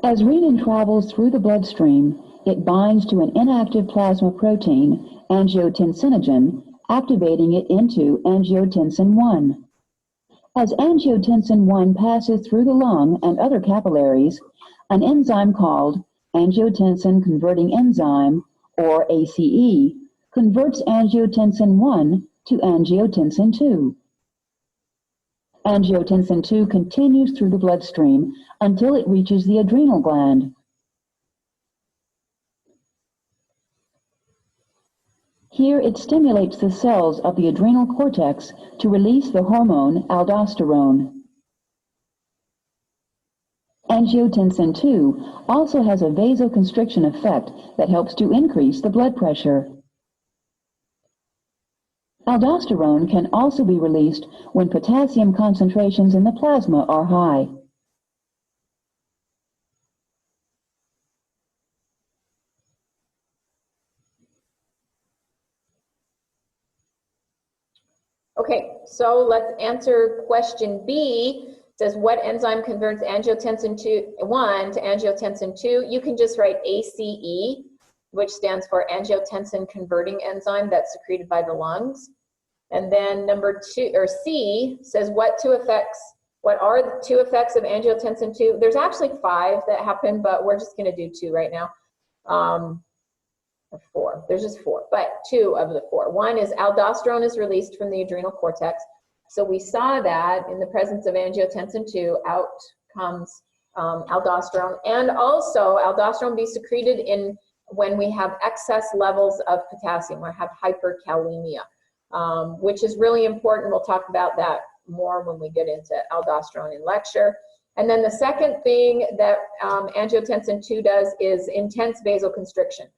As renin travels through the bloodstream, it binds to an inactive plasma protein, angiotensinogen, activating it into angiotensin 1. As angiotensin 1 passes through the lung and other capillaries, an enzyme called angiotensin converting enzyme, or ACE, converts angiotensin 1 to angiotensin 2. Angiotensin 2 continues through the bloodstream until it reaches the adrenal gland. Here it stimulates the cells of the adrenal cortex to release the hormone aldosterone. Angiotensin 2 also has a vasoconstriction effect that helps to increase the blood pressure. Aldosterone can also be released when potassium concentrations in the plasma are high. Okay, so let's answer question B. It says, what enzyme converts angiotensin 1 to angiotensin 2? You can just write ACE, which stands for angiotensin converting enzyme that's secreted by the lungs. And then number 2, or C, says what are the 2 effects of angiotensin 2? There's actually 5 that happen, but we're just gonna do 2 right now. 4, there's just 4, but 2 of the 4. One is aldosterone is released from the adrenal cortex. So we saw that in the presence of angiotensin 2, out comes aldosterone, and also aldosterone be secreted in when we have excess levels of potassium or have hyperkalemia, which is really important. We'll talk about that more when we get into aldosterone in lecture. And then the second thing that angiotensin 2 does is intense vasoconstriction.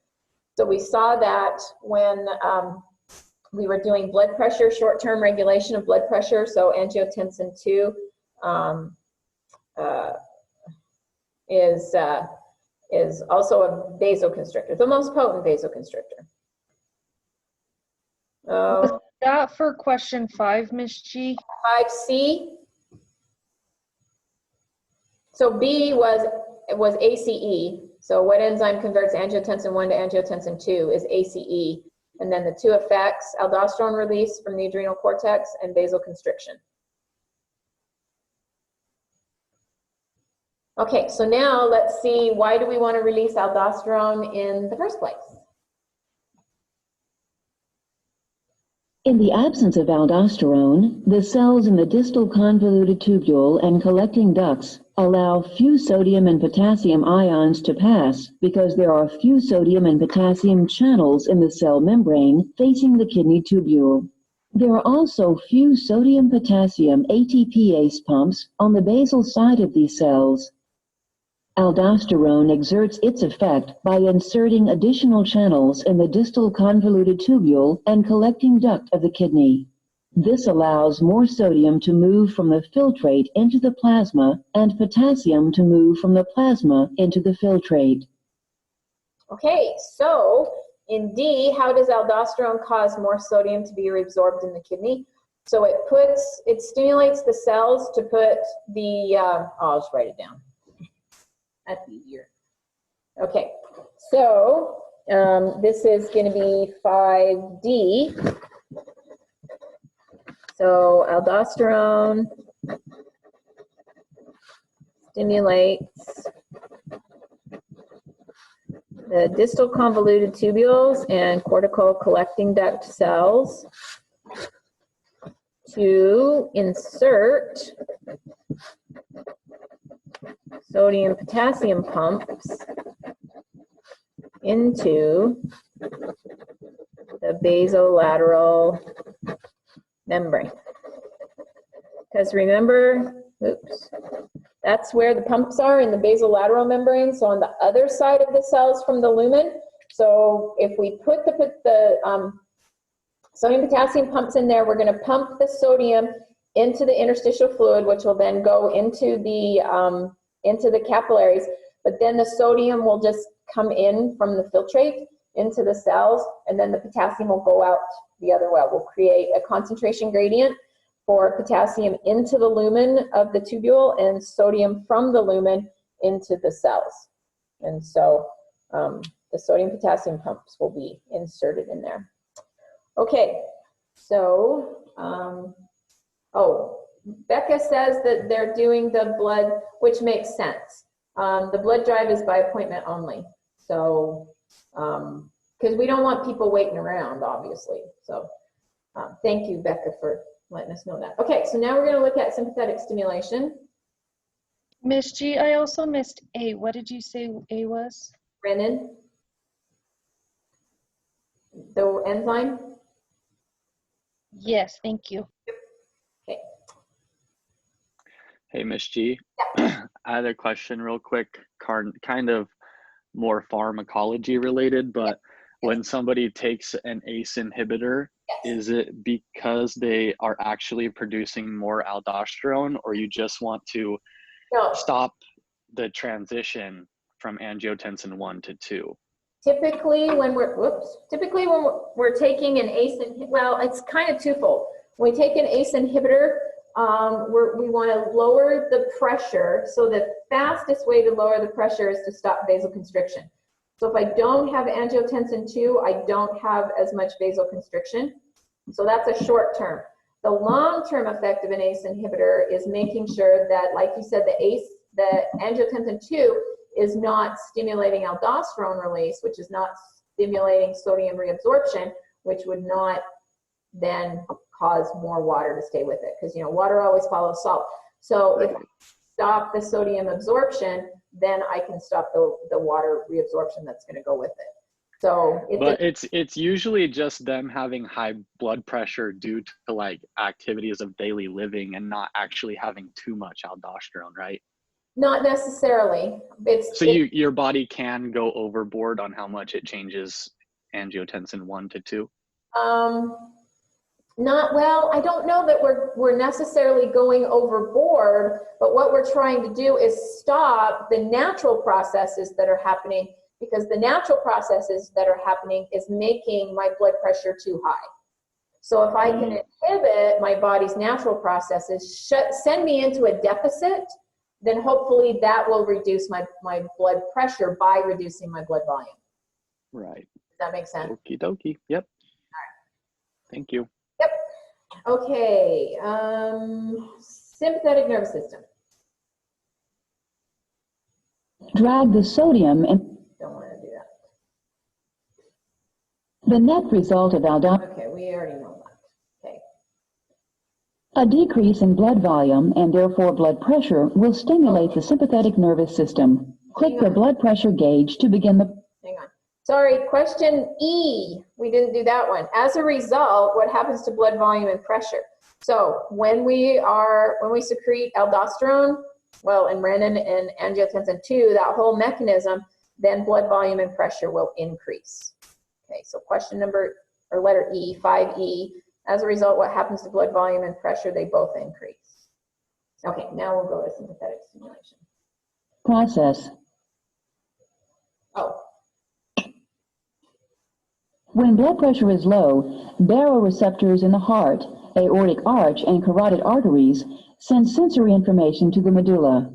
So we saw that when we were doing blood pressure, short-term regulation of blood pressure. So angiotensin 2 is also a vasoconstrictor, the most potent vasoconstrictor. Was that for question 5, Ms. G? 5C. So B was ACE. So what enzyme converts angiotensin 1 to angiotensin 2 is ACE. And then the 2 effects, aldosterone release from the adrenal cortex and vasoconstriction. Okay, so now let's see, why do we want to release aldosterone in the first place? In the absence of aldosterone, the cells in the distal convoluted tubule and collecting ducts allow few sodium and potassium ions to pass because there are few sodium and potassium channels in the cell membrane facing the kidney tubule. There are also few sodium-potassium ATPase pumps on the basal side of these cells. Aldosterone exerts its effect by inserting additional channels in the distal convoluted tubule and collecting duct of the kidney. This allows more sodium to move from the filtrate into the plasma and potassium to move from the plasma into the filtrate. Okay, so in D, how does aldosterone cause more sodium to be reabsorbed in the kidney? So it stimulates the cells to put the, I'll just write it down. That's easier. Okay, so this is going to be 5D. So aldosterone stimulates the distal convoluted tubules and cortical collecting duct cells to insert sodium potassium pumps into the basolateral membrane. Because remember, oops, that's where the pumps are in the basolateral membrane, so on the other side of the cells from the lumen. So if we put the sodium potassium pumps in there, we're going to pump the sodium into the interstitial fluid, which will then go into the capillaries, but then the sodium will just come in from the filtrate into the cells, and then the potassium will go out the other way. We'll create a concentration gradient for potassium into the lumen of the tubule and sodium from the lumen into the cells. And so the sodium potassium pumps will be inserted in there. Okay, so, Becca says that they're doing the blood, which makes sense. The blood drive is by appointment only. So, because we don't want people waiting around, obviously. So, thank you, Becca, for letting us know that. Okay, so now we're going to look at sympathetic stimulation. Miss G, I also missed A. What did you say A was? Renin, the enzyme. Yes, thank you. Okay. Hey, Miss G. Yeah. I had a question real quick, kind of more pharmacology related, but when somebody takes an ACE inhibitor, is it because they are actually producing more aldosterone, or you just want to stop the transition from angiotensin 1 to 2? Typically when we're taking an ACE inhibitor, well, it's kind of twofold. When we take an ACE inhibitor, we want to lower the pressure. So the fastest way to lower the pressure is to stop vasoconstriction. So if I don't have angiotensin 2, I don't have as much vasoconstriction. So that's a short term. The long-term effect of an ACE inhibitor is making sure that, like you said, the angiotensin 2 is not stimulating aldosterone release, which is not stimulating sodium reabsorption, which would not then cause more water to stay with it, because water always follows salt. So if I stop the sodium absorption, then I can stop the water reabsorption that's going to go with it. So it's usually just them having high blood pressure due to like activities of daily living and not actually having too much aldosterone, right? Not necessarily. Your body can go overboard on how much it changes angiotensin 1 to 2? I don't know that we're necessarily going overboard, but what we're trying to do is stop the natural processes that are happening, because the natural processes that are happening is making my blood pressure too high. So if I can inhibit my body's natural processes, send me into a deficit, then hopefully that will reduce my blood pressure by reducing my blood volume. Right. Does that make sense? Okie dokie. Yep. All right. Thank you. Yep. Okay. Sympathetic nervous system. Drag the sodium and Don't want to do that. the net result of aldosterone. Okay, we already know that. Okay. A decrease in blood volume and therefore blood pressure will stimulate the sympathetic nervous system. Click the blood pressure gauge to begin the... Hang on. Sorry, question E. We didn't do that one. As a result, what happens to blood volume and pressure? So when we secrete aldosterone, well, and renin and angiotensin 2, that whole mechanism, then blood volume and pressure will increase. Okay, so letter E, 5E. As a result, what happens to blood volume and pressure? They both increase. Okay, now we'll go to sympathetic stimulation. Process. Oh. When blood pressure is low, baroreceptors in the heart, aortic arch, and carotid arteries send sensory information to the medulla.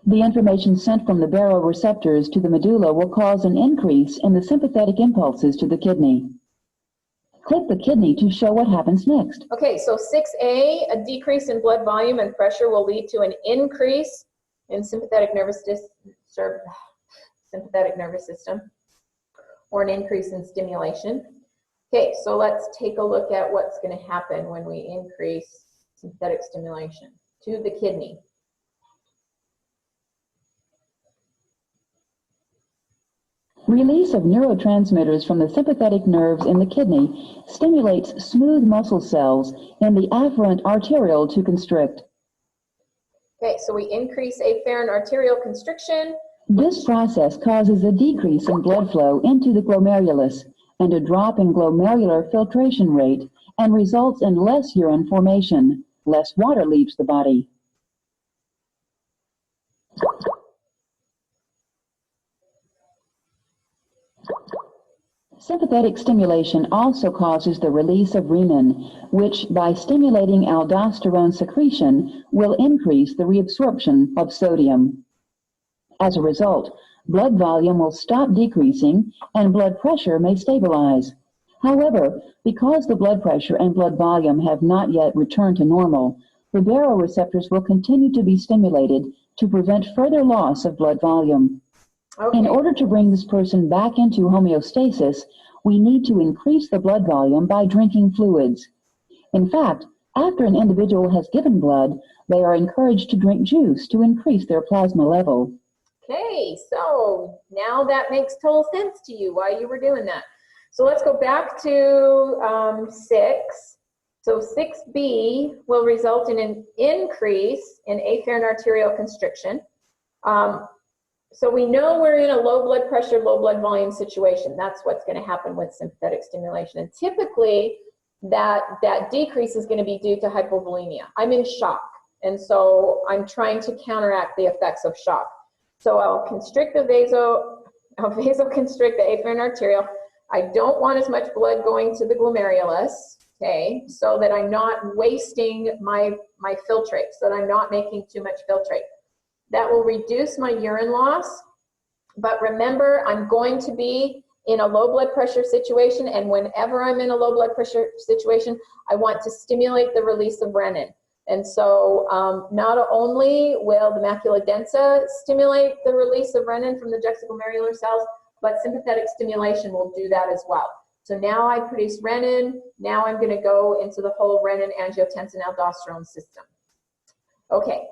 The information sent from the baroreceptors to the medulla will cause an increase in the sympathetic impulses to the kidney. Click the kidney to show what happens next. Okay, so 6A, a decrease in blood volume and pressure will lead to an increase in sympathetic nervous system, or an increase in stimulation. Okay, so let's take a look at what's going to happen when we increase sympathetic stimulation to the kidney. Release of neurotransmitters from the sympathetic nerves in the kidney stimulates smooth muscle cells in the afferent arteriole to constrict. Okay, so we increase afferent arterial constriction. This process causes a decrease in blood flow into the glomerulus and a drop in glomerular filtration rate, and results in less urine formation. Less water leaves the body. Sympathetic stimulation also causes the release of renin, which, by stimulating aldosterone secretion, will increase the reabsorption of sodium. As a result, blood volume will stop decreasing and blood pressure may stabilize. However, because the blood pressure and blood volume have not yet returned to normal, the baroreceptors will continue to be stimulated to prevent further loss of blood volume. Okay. In order to bring this person back into homeostasis, we need to increase the blood volume by drinking fluids. In fact, after an individual has given blood, they are encouraged to drink juice to increase their plasma level. Okay, so now that makes total sense to you why you were doing that. So let's go back to 6. So 6B will result in an increase in afferent arterial constriction. So we know we're in a low blood pressure, low blood volume situation. That's what's going to happen with sympathetic stimulation. And typically that decrease is going to be due to hypovolemia. I'm in shock, and so I'm trying to counteract the effects of shock. So I'll constrict the vasoconstrict the afferent arterial. I don't want as much blood going to the glomerulus, okay, so that I'm not wasting my filtrate, so that I'm not making too much filtrate. That will reduce my urine loss, but remember, I'm going to be in a low blood pressure situation, and whenever I'm in a low blood pressure situation, I want to stimulate the release of renin. And so not only will the macula densa stimulate the release of renin from the juxtaglomerular cells, but sympathetic stimulation will do that as well. So now I produce renin, now I'm going to go into the whole renin angiotensin aldosterone system. Okay.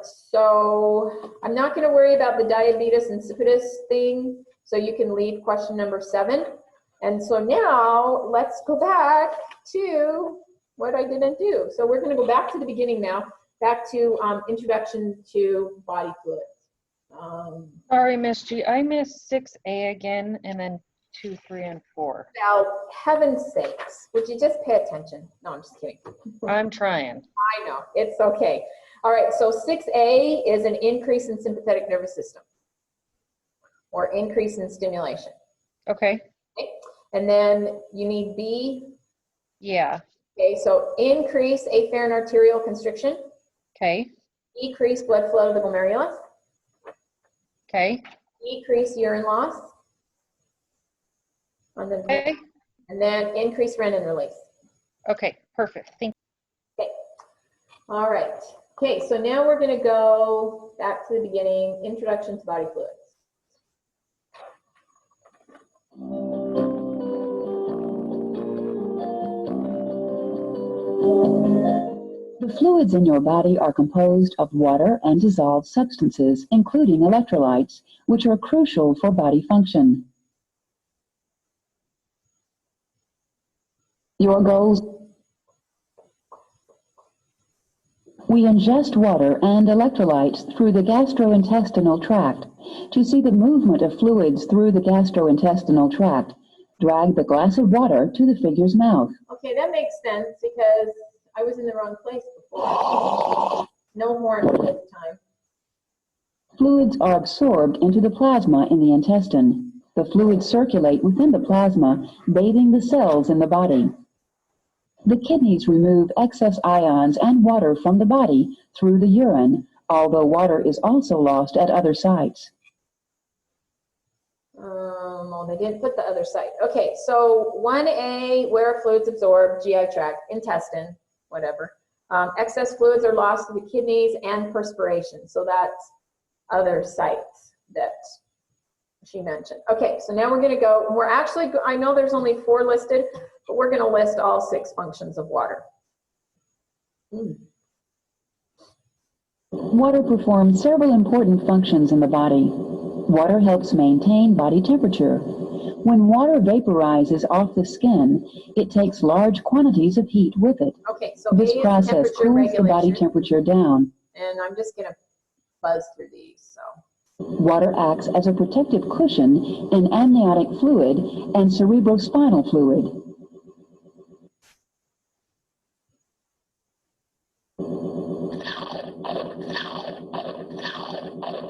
So I'm not going to worry about the diabetes insipidus thing, so you can leave question number 7. And so now let's go back to what I didn't do. So we're going to go back to the beginning now, back to introduction to body fluids. Sorry, Miss G, I missed 6A again, and then 2, 3, and 4. Now, heaven's sakes, would you just pay attention? No, I'm just kidding. I'm trying. I know, it's okay. All right, so 6A is an increase in sympathetic nervous system, or increase in stimulation. Okay. Okay. And then you need B. Yeah. Okay, so increase afferent arterial constriction. Okay. Decrease blood flow to the glomerulus. Okay. Decrease urine loss. Okay. And then increase renin release. Okay, perfect. Thank you. Okay. All right. Okay, so now we're going to go back to the beginning, introduction to body fluids. The fluids in your body are composed of water and dissolved substances, including electrolytes, which are crucial for body function. Your goals. We ingest water and electrolytes through the gastrointestinal tract. To see the movement of fluids through the gastrointestinal tract, drag the glass of water to the figure's mouth. Okay, that makes sense because I was in the wrong place before. No horn at this time. Fluids are absorbed into the plasma in the intestine. The fluids circulate within the plasma, bathing the cells in the body. The kidneys remove excess ions and water from the body through the urine, although water is also lost at other sites. Well, they didn't put the other site. Okay, so 1A, where are fluids absorbed? GI tract, intestine, whatever. Excess fluids are lost to the kidneys and perspiration. So that's other sites that she mentioned. Okay, so now we're going to go, we're actually, I know there's only 4 listed, but we're going to list all 6 functions of water. Water performs several important functions in the body. Water helps maintain body temperature. When water vaporizes off the skin, it takes large quantities of heat with it. Okay, so This A is process temperature cools the body regulation, temperature down. and I'm just gonna buzz through these, so. Water acts as a protective cushion in amniotic fluid and cerebrospinal fluid.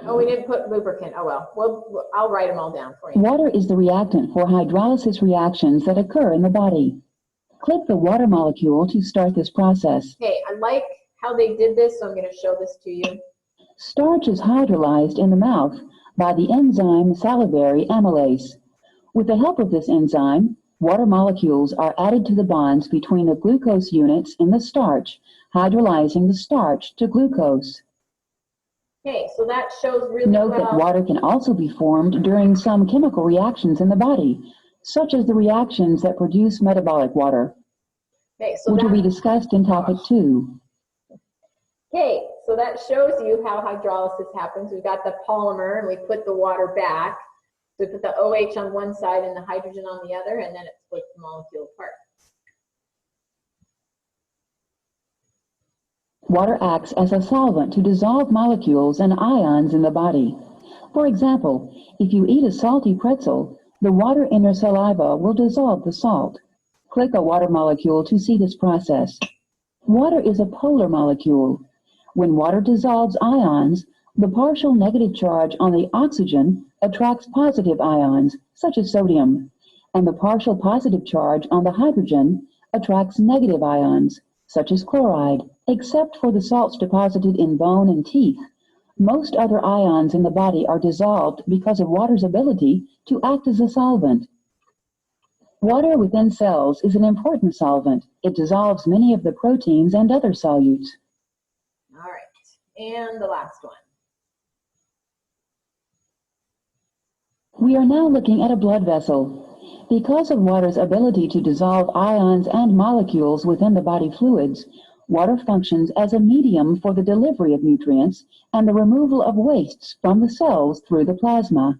Oh, we didn't put lubricant. Oh well, I'll write them all down for you. Water is the reactant for hydrolysis reactions that occur in the body. Click the water molecule to start this process. Okay, I like how they did this, so I'm going to show this to you. Starch is hydrolyzed in the mouth by the enzyme salivary amylase. With the help of this enzyme, water molecules are added to the bonds between the glucose units in the starch, hydrolyzing the starch to glucose. Okay, so that shows really Note that well. water can also be formed during some chemical reactions in the body, such as the reactions that produce metabolic water, Okay, so which will be that, discussed in topic 2. okay, so that shows you how hydrolysis happens. We've got the polymer, and we put the water back. So we put the OH on one side and the hydrogen on the other, and then it splits the molecule apart. Water acts as a solvent to dissolve molecules and ions in the body. For example, if you eat a salty pretzel, the water in your saliva will dissolve the salt. Click a water molecule to see this process. Water is a polar molecule. When water dissolves ions, the partial negative charge on the oxygen attracts positive ions, such as sodium, and the partial positive charge on the hydrogen attracts negative ions, such as chloride. Except for the salts deposited in bone and teeth, most other ions in the body are dissolved because of water's ability to act as a solvent. Water within cells is an important solvent. It dissolves many of the proteins and other solutes. All right, and the last one. We are now looking at a blood vessel. Because of water's ability to dissolve ions and molecules within the body fluids, water functions as a medium for the delivery of nutrients and the removal of wastes from the cells through the plasma.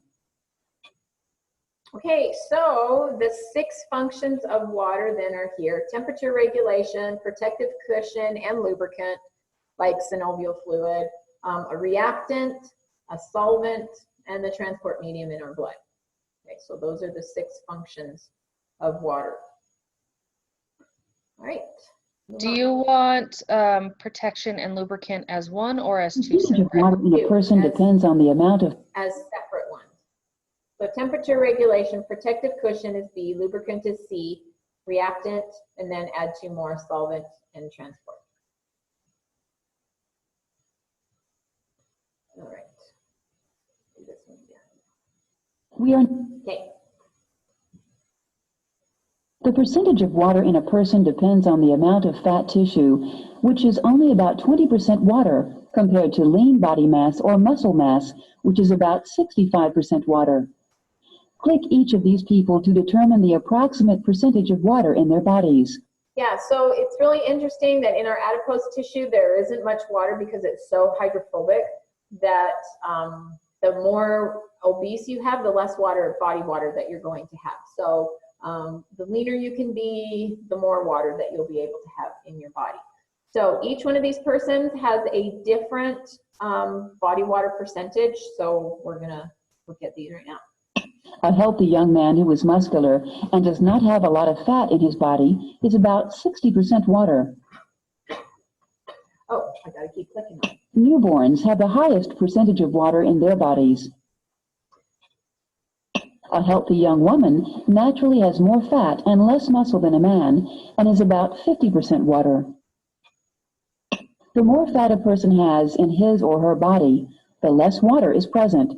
Okay, so the 6 functions of water then are here: temperature regulation, protective cushion, and lubricant, like synovial fluid, a reactant, a solvent, and the transport medium in our blood. Okay, so those are the 6 functions of water. All right. Do you want protection and lubricant as one or as The 2 percentage of separate? water in a person depends on the amount of As separate ones. So temperature regulation, protective cushion is B, lubricant is C, reactant, and then add 2 more, solvent and transport. All right. Do this one again. we are. Okay. The percentage of water in a person depends on the amount of fat tissue, which is only about 20% water compared to lean body mass or muscle mass, which is about 65% water. Click each of these people to determine the approximate percentage of water in their bodies. Yeah, so it's really interesting that in our adipose tissue, there isn't much water because it's so hydrophobic that the more obese you have, the less body water that you're going to have. So the leaner you can be, the more water that you'll be able to have in your body. So each one of these persons has a different body water percentage. So we're gonna look at these right now. A healthy young man who is muscular and does not have a lot of fat in his body is about 60% water. Oh, I gotta keep clicking on it. Newborns have the highest percentage of water in their bodies. A healthy young woman naturally has more fat and less muscle than a man and is about 50% water. The more fat a person has in his or her body, the less water is present.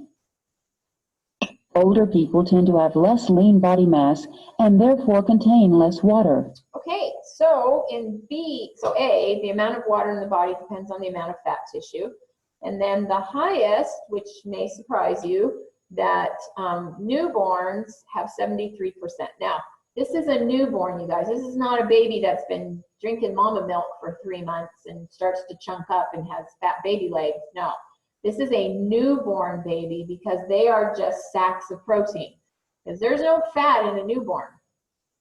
Older people tend to have less lean body mass and therefore contain less water. Okay, so in A, the amount of water in the body depends on the amount of fat tissue. And then the highest, which may surprise you, that newborns have 73%. Now, this is a newborn, you guys. This is not a baby that's been drinking mama milk for 3 months and starts to chunk up and has fat baby legs. No, This is a newborn baby because they are just sacks of protein. Because there's no fat in a newborn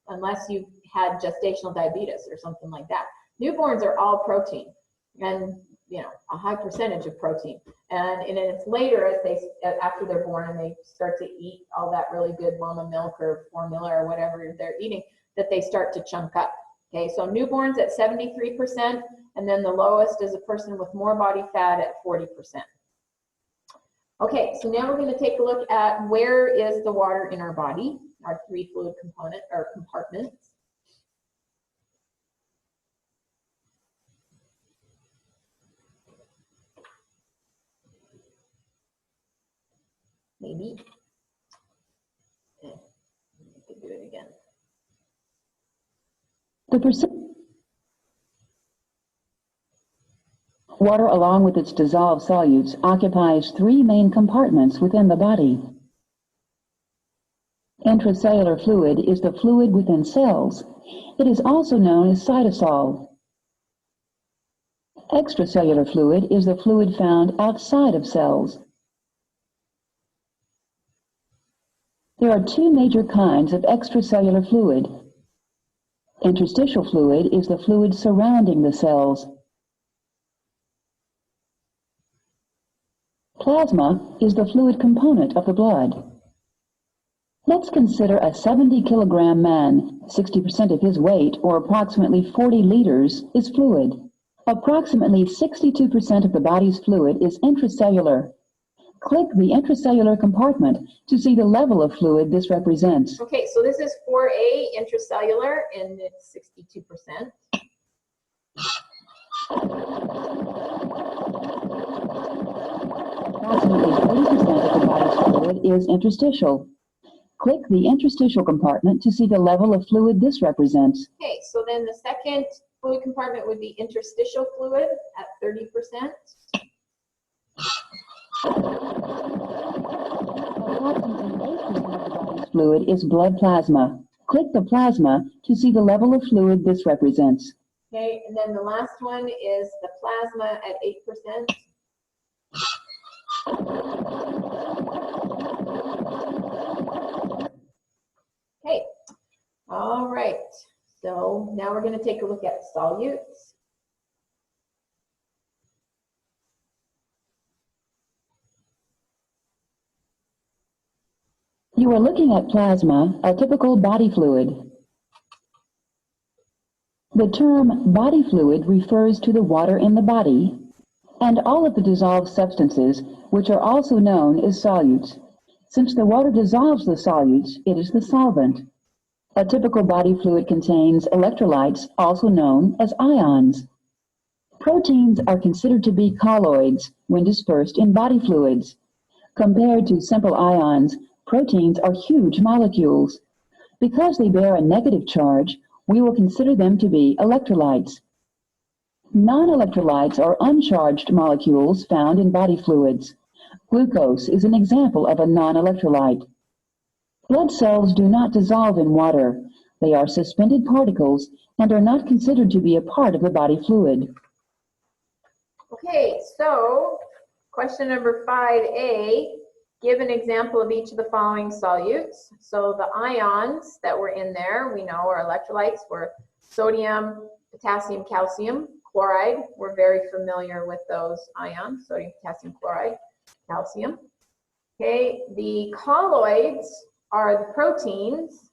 unless you've had gestational diabetes or something like that. Newborns are all protein, and a high percentage of protein. And it's later as after they're born and they start to eat all that really good mama milk or formula or whatever they're eating, that they start to chunk up. Okay, so newborns at 73%, and then the lowest is a person with more body fat at 40%. Okay, so now we're going to take a look at where is the water in our body, our 3 fluid compartments. Maybe. Okay, I can do it again. Water, along with its dissolved solutes, occupies 3 main compartments within the body. Intracellular fluid is the fluid within cells. It is also known as cytosol. Extracellular fluid is the fluid found outside of cells. There are 2 major kinds of extracellular fluid. Interstitial fluid is the fluid surrounding the cells. Plasma is the fluid component of the blood. Let's consider a 70-kilogram man. 60% of his weight, or approximately 40 liters, is fluid. Approximately 62% of the body's fluid is intracellular. Click the intracellular compartment to see the level of fluid this represents. Okay, so this is 4A, intracellular, and it's 62%. Approximately 40% of the body's fluid is interstitial. Click the interstitial compartment to see the level of fluid this represents. Okay, so then the second fluid compartment would be interstitial fluid at 30%. Approximately 8% of the body's fluid is blood plasma. Click the plasma to see the level of fluid this represents. Okay, and then the last one is the plasma at 8%. Okay, all right, so now we're going to take a look at solutes. You are looking at plasma, a typical body fluid. The term body fluid refers to the water in the body and all of the dissolved substances, which are also known as solutes. Since the water dissolves the solutes, it is the solvent. A typical body fluid contains electrolytes, also known as ions. Proteins are considered to be colloids when dispersed in body fluids. Compared to simple ions, proteins are huge molecules. Because they bear a negative charge, we will consider them to be electrolytes. Non-electrolytes are uncharged molecules found in body fluids. Glucose is an example of a non-electrolyte. Blood cells do not dissolve in water. They are suspended particles and are not considered to be a part of the body fluid. Okay, so question number 5A, give an example of each of the following solutes. So the ions that were in there, we know are electrolytes, were sodium, potassium, calcium, chloride. We're very familiar with those ions, sodium, potassium, chloride, calcium. Okay, the colloids are the proteins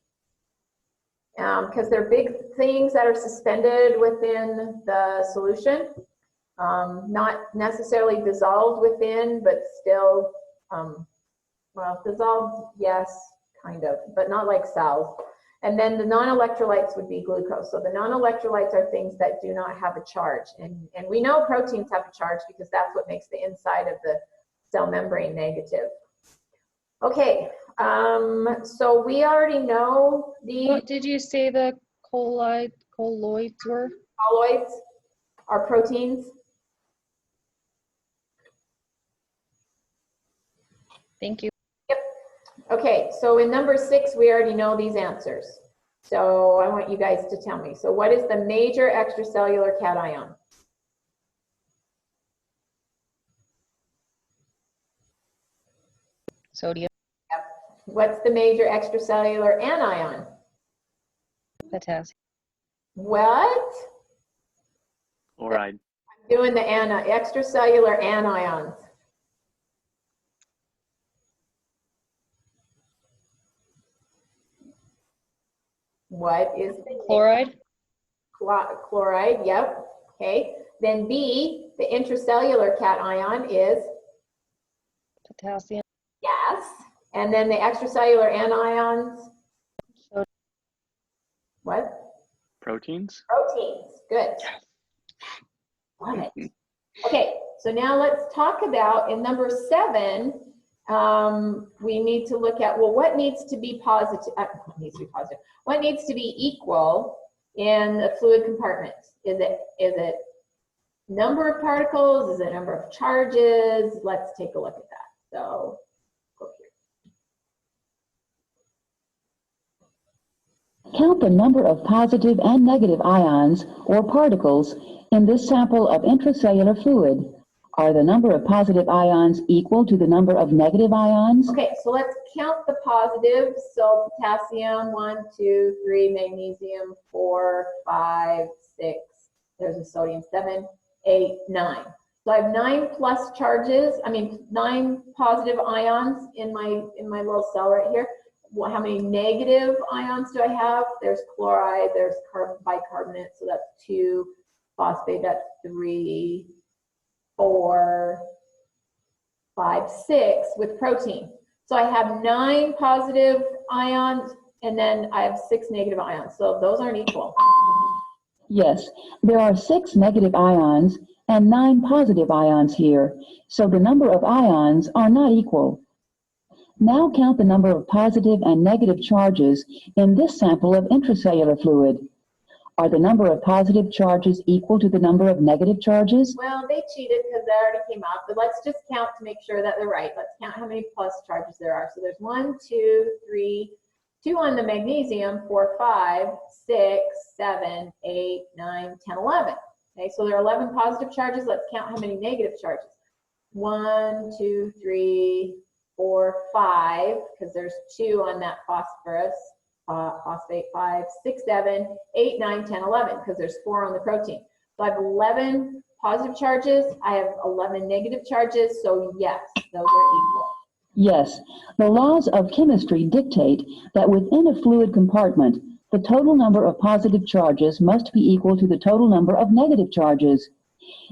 because they're big things that are suspended within the solution, not necessarily dissolved within, but still, well, dissolved, yes, kind of, but not like cells. And then the non-electrolytes would be glucose. So the non-electrolytes are things that do not have a charge. And we know proteins have a charge because that's what makes the inside of the cell membrane negative. Okay, so we already know the What did you say the colloids were? colloids are proteins. Thank you. Yep. Okay, so in number 6, we already know these answers. So I want you guys to tell me. So what is the major extracellular cation? Sodium. What's the major extracellular anion? Potassium. What? Chloride. I'm doing the extracellular anions. What is the Chloride. chloride? Yep. Okay. Then B, the intracellular cation is Potassium. gas. And then the extracellular anions, Sodium. what? Proteins. Proteins. Good. Love it. Okay, so now let's talk about in number 7, we need to look at, well, what needs to be positive, what needs to be equal in the fluid compartment? Is it number of particles? Is it number of charges? Let's take a look at that. So go here. Count the number of positive and negative ions or particles in this sample of intracellular fluid. Are the number of positive ions equal to the number of negative ions? Okay, so let's count the positives. So potassium, 1, 2, 3, magnesium, 4, 5, 6, there's a sodium, 7, 8, 9. So I have 9 plus charges, 9 positive ions in my little cell right here. Well, how many negative ions do I have? There's chloride, there's bicarbonate, so that's 2, phosphate, that's 3, 4, 5, 6 with protein. So I have 9 positive ions and then I have 6 negative ions. So those aren't equal. Yes, there are 6 negative ions and 9 positive ions here, so the number of ions are not equal. Now count the number of positive and negative charges in this sample of intracellular fluid. Are the number of positive charges equal to the number of negative charges? Well, they cheated because they already came out, but let's just count to make sure that they're right. Let's count how many plus charges there are. So there's 1, 2, 3, 2 on the magnesium, 4, 5, 6, 7, 8, 9, 10, 11. Okay, so there are 11 positive charges. Let's count how many negative charges. 1, 2, 3, 4, 5, because there's 2 on that phosphorus, phosphate, 5, 6, 7, 8, 9, 10, 11, because there's 4 on the protein. So I have 11 positive charges. I have 11 negative charges. So yes, those are equal. Yes, the laws of chemistry dictate that within a fluid compartment, the total number of positive charges must be equal to the total number of negative charges.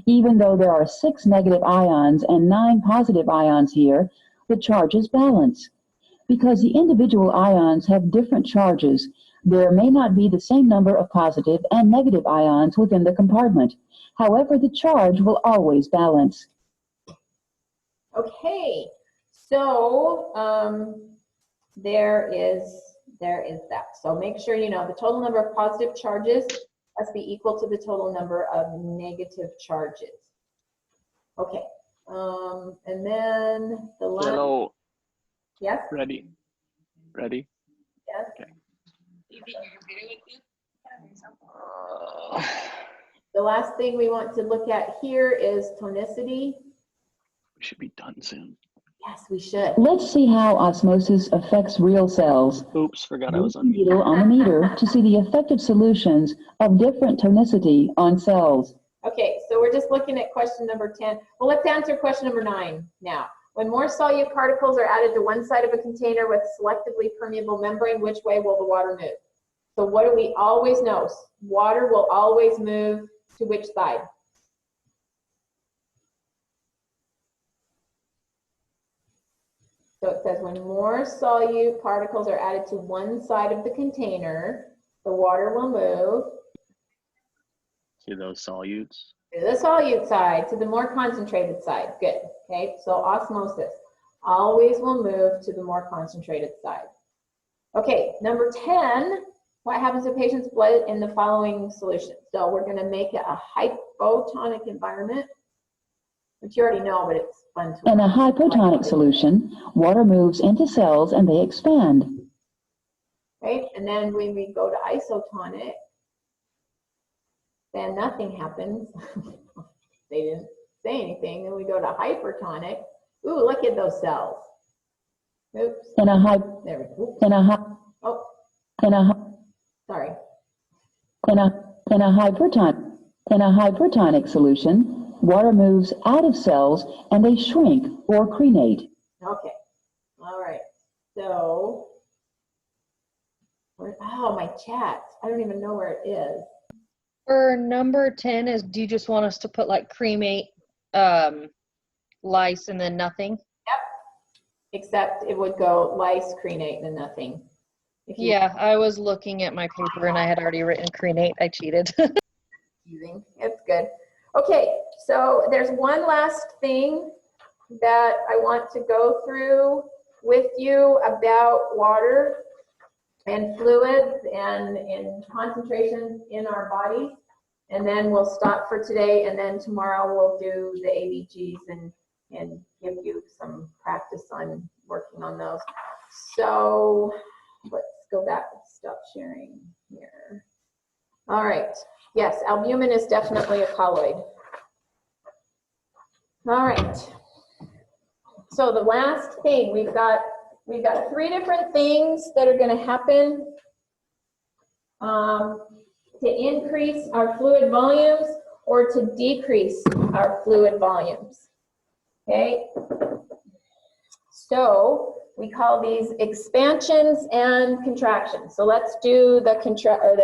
Even though there are 6 negative ions and 9 positive ions here, the charges balance. Because the individual ions have different charges, there may not be the same number of positive and negative ions within the compartment. However, the charge will always balance. Okay, so there is that. So make sure you know the total number of positive charges must be equal to the total number of negative charges. Okay, and then the last. Hello. Yes. Ready? Yes. Okay. The last thing we want to look at here is tonicity. We should be done soon. Yes, we should. Let's see how osmosis affects real cells. Oops, forgot I was Move the on mute. needle on the meter to see the effective solutions of different tonicity on cells. Okay, so we're just looking at question number 10. Well, let's answer question number 9 now. When more solute particles are added to one side of a container with selectively permeable membrane, which way will the water move? So what do we always know? Water will always move to which side? So it says when more solute particles are added to one side of the container, the water will move See those solutes? to the solute side, to the more concentrated side. Good. Okay, so osmosis always will move to the more concentrated side. Okay, number 10, what happens to patient's blood in the following solution? So we're going to make it a hypotonic environment, which you already know, but it's fun to. In a hypotonic solution, water moves into cells and they expand. Okay, and then when we go to isotonic, then nothing happens. They didn't say anything. Then we go to hypertonic. Ooh, look at those cells. Oops, In a high, there we go. in a high, Oh, in a, sorry. in a hypertonic solution, water moves out of cells and they shrink or crenate. Okay, all right. So, oh, my chat. I don't even know where it is. For number 10, do you just want us to put like cremate, lice, and then nothing? Except it would go lice, crenate, and nothing. If you Yeah, I was looking at my paper and I had already written crenate. I cheated. using, it's good. Okay, so there's one last thing that I want to go through with you about water and fluids and in concentrations in our bodies. And then we'll stop for today, and then tomorrow we'll do the ABGs and give you some practice on working on those. So let's go back and stop sharing here. All right, yes, albumin is definitely a colloid. All right, so the last thing, we've got 3 different things that are gonna happen to increase our fluid volumes or to decrease our fluid volumes, okay? So we call these expansions and contractions. So let's do the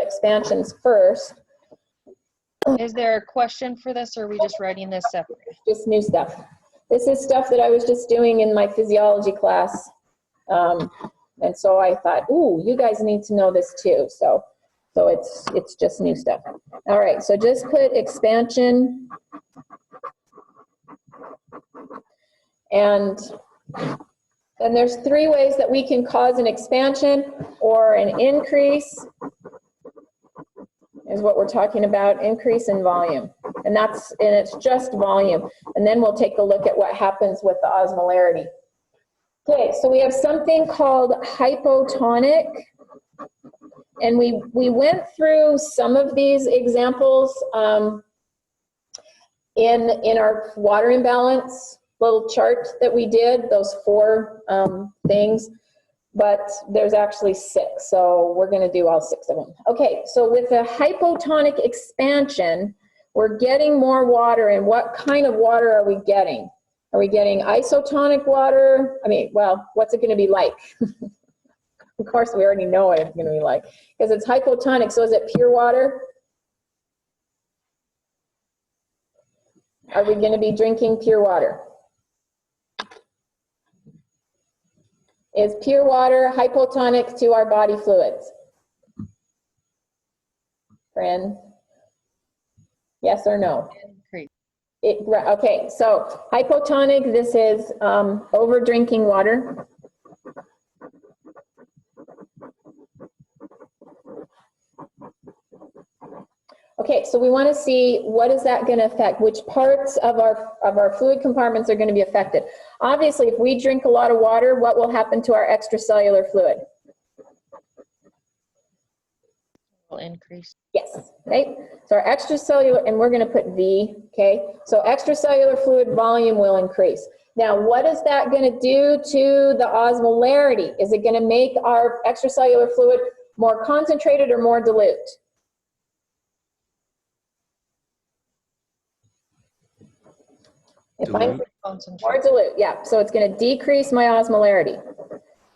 expansions first. Is there a question for this, or are we just writing this separate? Just new stuff. This is stuff that I was just doing in my physiology class. And so I thought, ooh, you guys need to know this too. So it's just new stuff. All right, so just put expansion and there's 3 ways that we can cause an expansion or an increase is what we're talking about, increase in volume. And it's just volume. And then we'll take a look at what happens with the osmolarity. Okay, so we have something called hypotonic. And we went through some of these examples in our water imbalance little chart that we did, those 4 things, but there's actually 6, so we're gonna do all 6 of them. Okay, so with a hypotonic expansion, we're getting more water, and what kind of water are we getting? Are we getting isotonic water? I mean, well, what's it gonna be like? Of course, we already know what it's gonna be like, because it's hypotonic, so is it pure water? Are we gonna be drinking pure water? Is pure water hypotonic to our body fluids? Friend? Yes or no? Increase. Okay, so hypotonic, this is over drinking water. Okay, so we want to see what is that going to affect, which parts of our fluid compartments are going to be affected. Obviously, if we drink a lot of water, what will happen to our extracellular fluid? Will increase. Yes, okay. So our extracellular, and we're going to put V, okay? So extracellular fluid volume will increase. Now, what is that going to do to the osmolarity? Is it going to make our extracellular fluid more concentrated or more dilute? If I'm more dilute, yeah. So it's going to decrease my osmolarity.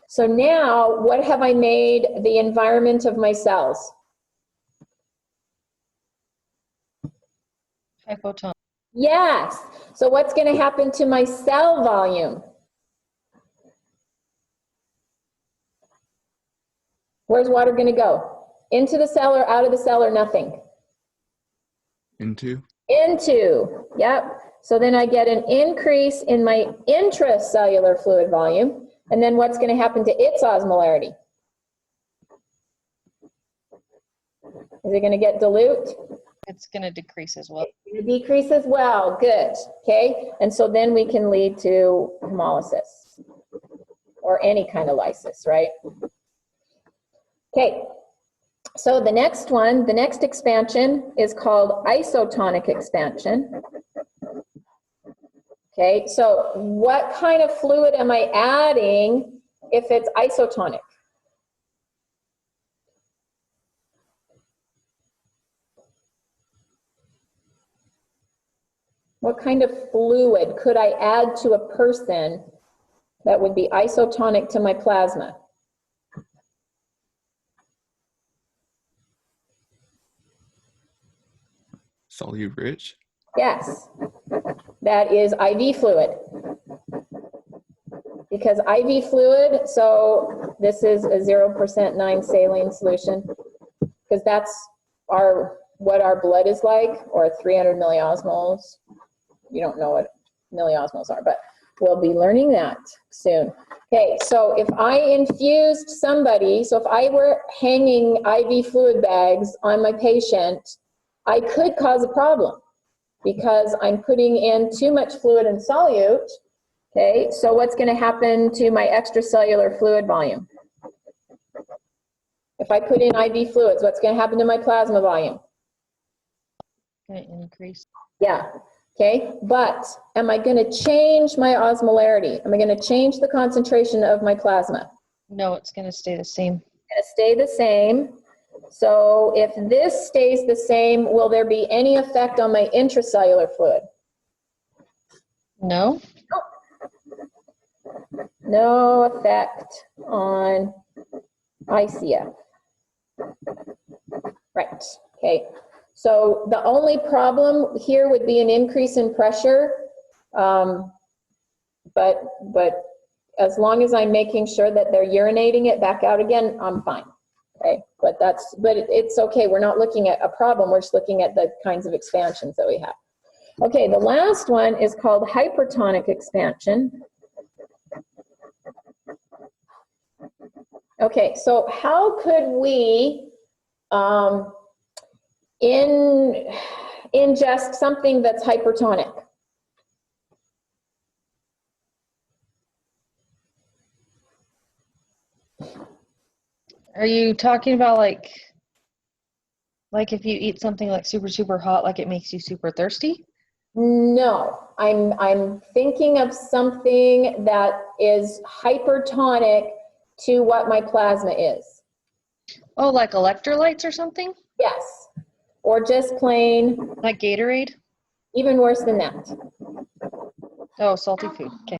So now, what have I made the environment of my cells? Hypotonic. Yes. So what's going to happen to my cell volume? Where's water going to go? Into the cell or out of the cell or nothing? Into. Into, yep. So then I get an increase in my intracellular fluid volume. And then what's going to happen to its osmolarity? Is it going to get dilute? It's going to decrease as well. It's going to decrease as well. Good. Okay. And so then we can lead to hemolysis or any kind of lysis, right? Okay. So the next one, the next expansion is called isotonic expansion. Okay, so what kind of fluid am I adding if it's isotonic? What kind of fluid could I add to a person that would be isotonic to my plasma? Solute rich. Yes, that is IV fluid. Because IV fluid, so this is a 0% 9 saline solution, because that's what our blood is like, or 300 milliosmoles. You don't know what milliosmoles are, but we'll be learning that soon. Okay, so if I infused somebody, so if I were hanging IV fluid bags on my patient, I could cause a problem because I'm putting in too much fluid and solute. Okay, so what's going to happen to my extracellular fluid volume? If I put in IV fluids, what's going to happen to my plasma volume? Gonna increase. Yeah, okay, but am I going to change my osmolarity? Am I going to change the concentration of my plasma? No, it's gonna stay the same. Going to stay the same. So if this stays the same, will there be any effect on my intracellular fluid? No? No effect on ICF. Right, okay. So the only problem here would be an increase in pressure, but as long as I'm making sure that they're urinating it back out again, I'm fine. Okay, but it's okay. We're not looking at a problem. We're just looking at the kinds of expansions that we have. Okay, the last one is called hypertonic expansion. Okay, so how could we ingest something that's hypertonic? Are you talking about like if you eat something like super, super hot, like it makes you super thirsty? No, I'm thinking of something that is hypertonic to what my plasma is. Oh, like electrolytes or something? Yes, or just plain, Like Gatorade? even worse than that. Oh, salty food. Okay.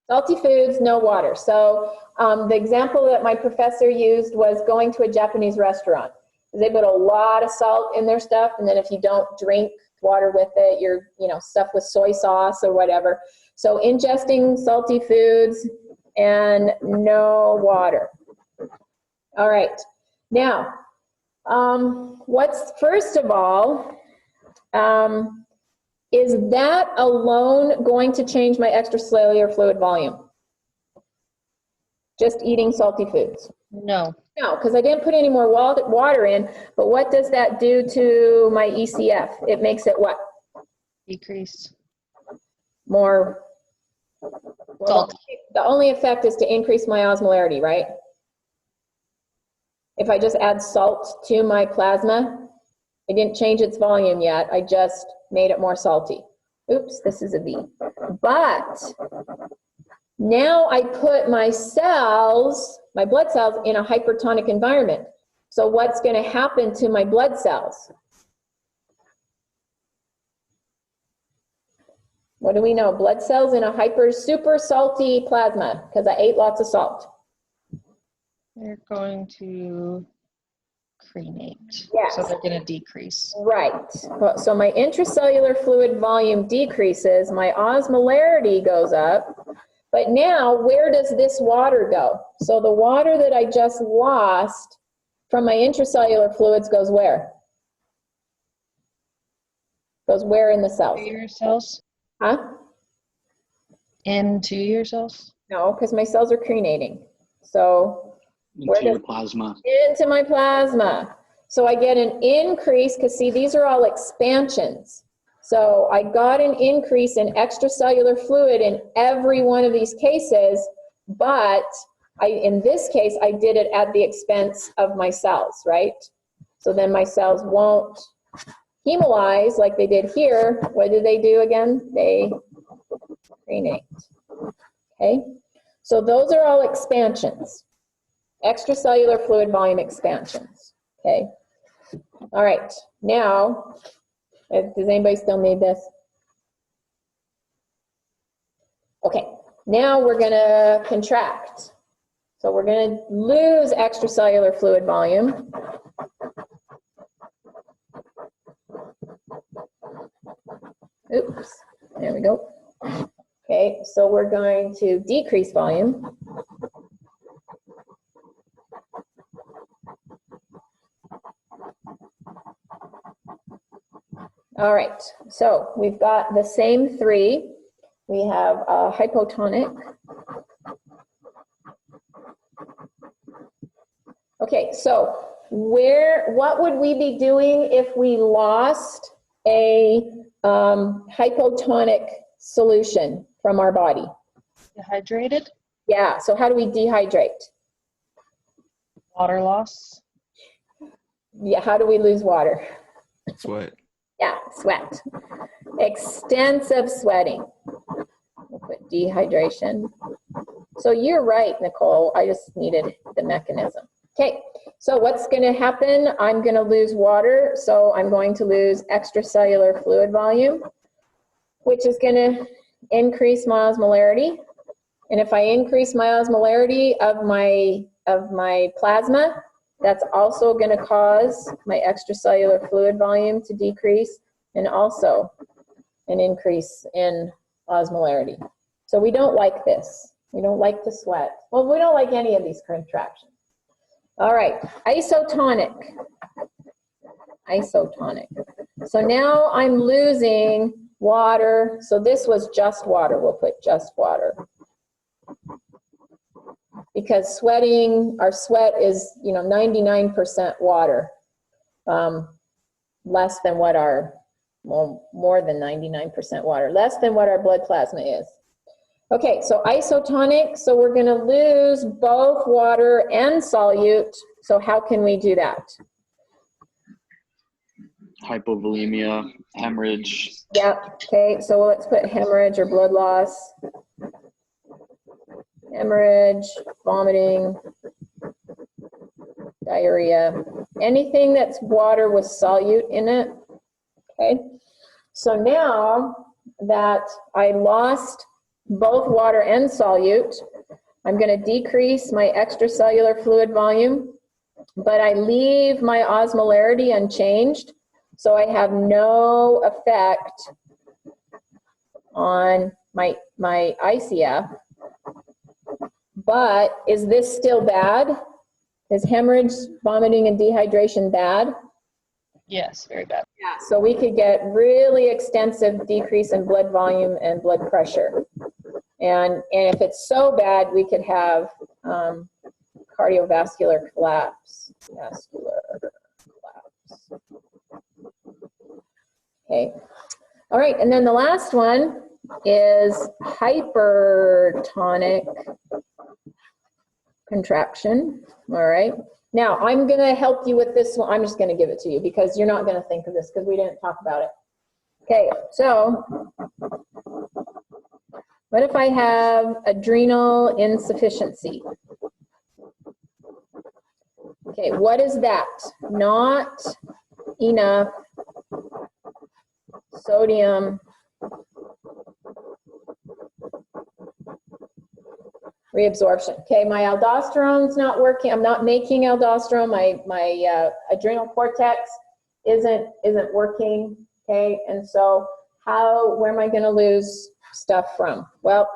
Salty foods, no water. So the example that my professor used was going to a Japanese restaurant. They put a lot of salt in their stuff, and then if you don't drink water with it, you're stuffed with soy sauce or whatever. So ingesting salty foods and no water. All right. Now, first of all, is that alone going to change my extracellular fluid volume? Just eating salty foods? No. No, because I didn't put any more water in, but what does that do to my ECF? It makes it what? Decrease. More Salt. The only effect is to increase my osmolarity, right? If I just add salt to my plasma, I didn't change its volume yet, I just made it more salty. Oops, this is a V. But now I put my cells, my blood cells, in a hypertonic environment. So what's going to happen to my blood cells? What do we know? Blood cells in a super salty plasma, because I ate lots of salt. They're going to crenate. Yes. So they're going to decrease. Right. So my intracellular fluid volume decreases, my osmolarity goes up, but now where does this water go? So the water that I just lost from my intracellular fluids goes where? Goes where in the cells? To your cells? Huh? Into your cells? No, because my cells are crenating. So Into your plasma. into my plasma. So I get an increase, because see, these are all expansions. So I got an increase in extracellular fluid in every one of these cases, but in this case, I did it at the expense of my cells, right? So then my cells won't hemolyze like they did here. What do they do again? They crenate. Okay? So those are all expansions, extracellular fluid volume expansions, okay? All right, now, does anybody still need this? Okay, now we're gonna contract. So we're gonna lose extracellular fluid volume. Oops, there we go. Okay, so we're going to decrease volume. All right, so we've got the same three. We have hypotonic. Okay, so what would we be doing if we lost a hypotonic solution from our body? Dehydrated? Yeah, so how do we dehydrate? Water loss? Yeah, how do we lose water? Sweat. Yeah, sweat. Extensive sweating. We'll put dehydration. So you're right, Nicole. I just needed the mechanism. Okay, so what's going to happen? I'm going to lose water, so I'm going to lose extracellular fluid volume, which is going to increase my osmolarity. And if I increase my osmolarity of my plasma, that's also going to cause my extracellular fluid volume to decrease and also an increase in osmolarity. So we don't like this. We don't like to sweat. Well, we don't like any of these contractions. All right, isotonic. Isotonic. So now I'm losing water. So this was just water. We'll put just water. Because sweating, our sweat is, 99% water. Less than what our, well, more than 99% water. Less than what our blood plasma is. Okay, so isotonic, so we're going to lose both water and solute. So how can we do that? Hypovolemia, hemorrhage. Yep, okay, so let's put hemorrhage or blood loss. Hemorrhage, vomiting, diarrhea, anything that's water with solute in it. Okay, so now that I lost both water and solute, I'm going to decrease my extracellular fluid volume, but I leave my osmolarity unchanged, so I have no effect on my ICF. But is this still bad? Is hemorrhage, vomiting, and dehydration bad? Yes, very bad. Yeah, so we could get really extensive decrease in blood volume and blood pressure. And if it's so bad, we could have cardiovascular collapse. Vascular collapse. Okay. All right, and then the last one is hypertonic contraction. All right. Now, I'm going to help you with this one. I'm just going to give it to you because you're not going to think of this because we didn't talk about it. Okay, so what if I have adrenal insufficiency? Okay, what is that? Not enough sodium reabsorption. Okay, my aldosterone's not working. I'm not making aldosterone. My adrenal cortex isn't working. Okay, and so where am I going to lose stuff from? Well,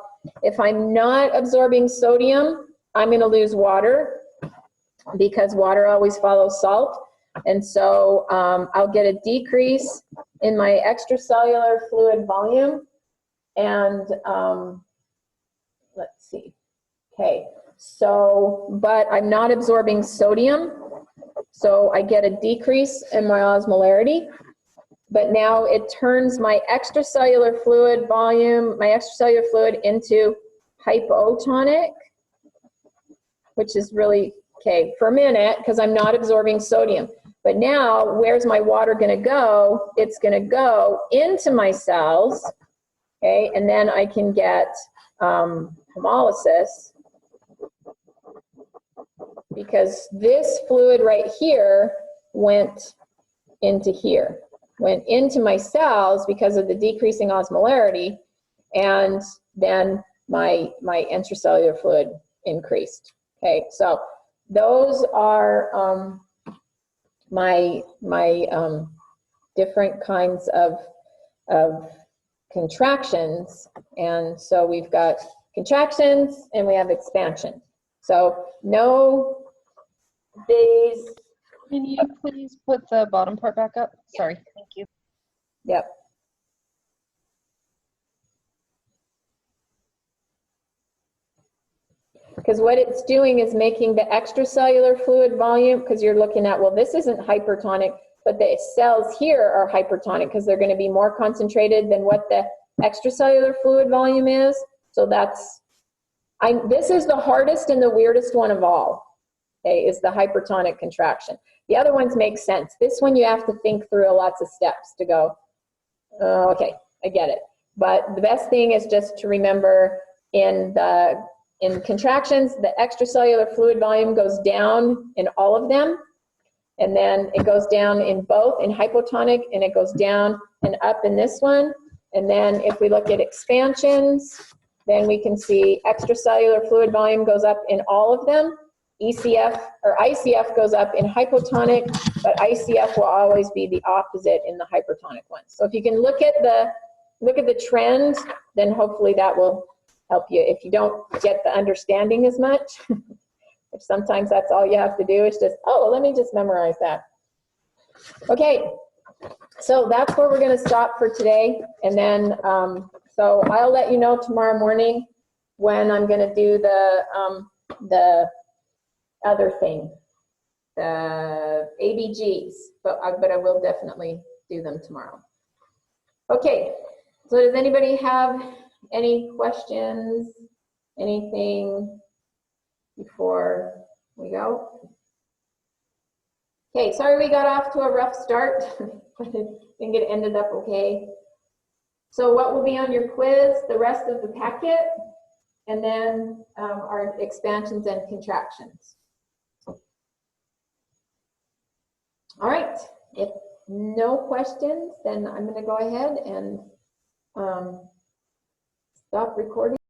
if I'm not absorbing sodium, I'm going to lose water because water always follows salt. And so I'll get a decrease in my extracellular fluid volume. And let's see. Okay, so, but I'm not absorbing sodium. So I get a decrease in my osmolarity. But now it turns my extracellular fluid volume, my extracellular fluid into hypotonic, which is really, okay, for a minute, because I'm not absorbing sodium. But now, where's my water going to go? It's going to go into my cells, okay, and then I can get hemolysis because this fluid right here went into here, went into my cells because of the decreasing osmolarity, and then my intracellular fluid increased. Okay, so those are my different kinds of contractions. And so we've got contractions and we have expansion. So no days. Can you please put the bottom part back up? Sorry, thank you. Yep. Because what it's doing is making the extracellular fluid volume, because you're looking at, well, this isn't hypertonic, but the cells here are hypertonic because they're going to be more concentrated than what the extracellular fluid volume is. So that's, this is the hardest and the weirdest one of all, okay, is the hypertonic contraction. The other ones make sense. This one you have to think through lots of steps to go, oh, okay, I get it. But the best thing is just to remember in contractions, the extracellular fluid volume goes down in all of them, and then it goes down in both, in hypotonic, and it goes down and up in this one. And then if we look at expansions, then we can see extracellular fluid volume goes up in all of them. ECF or ICF goes up in hypotonic, but ICF will always be the opposite in the hypertonic ones. So if you can look at the trend, then hopefully that will help you if you don't get the understanding as much. Which sometimes that's all you have to do is just, oh, let me just memorize that. Okay, so that's where we're going to stop for today. And then, so I'll let you know tomorrow morning when I'm going to do the other thing, the ABGs, but I will definitely do them tomorrow. Okay, so does anybody have any questions, anything before we go? Okay, sorry we got off to a rough start, but I think it ended up okay. So what will be on your quiz? The rest of the packet, and then our expansions and contractions. All right, if no questions, then I'm going to go ahead and stop recording.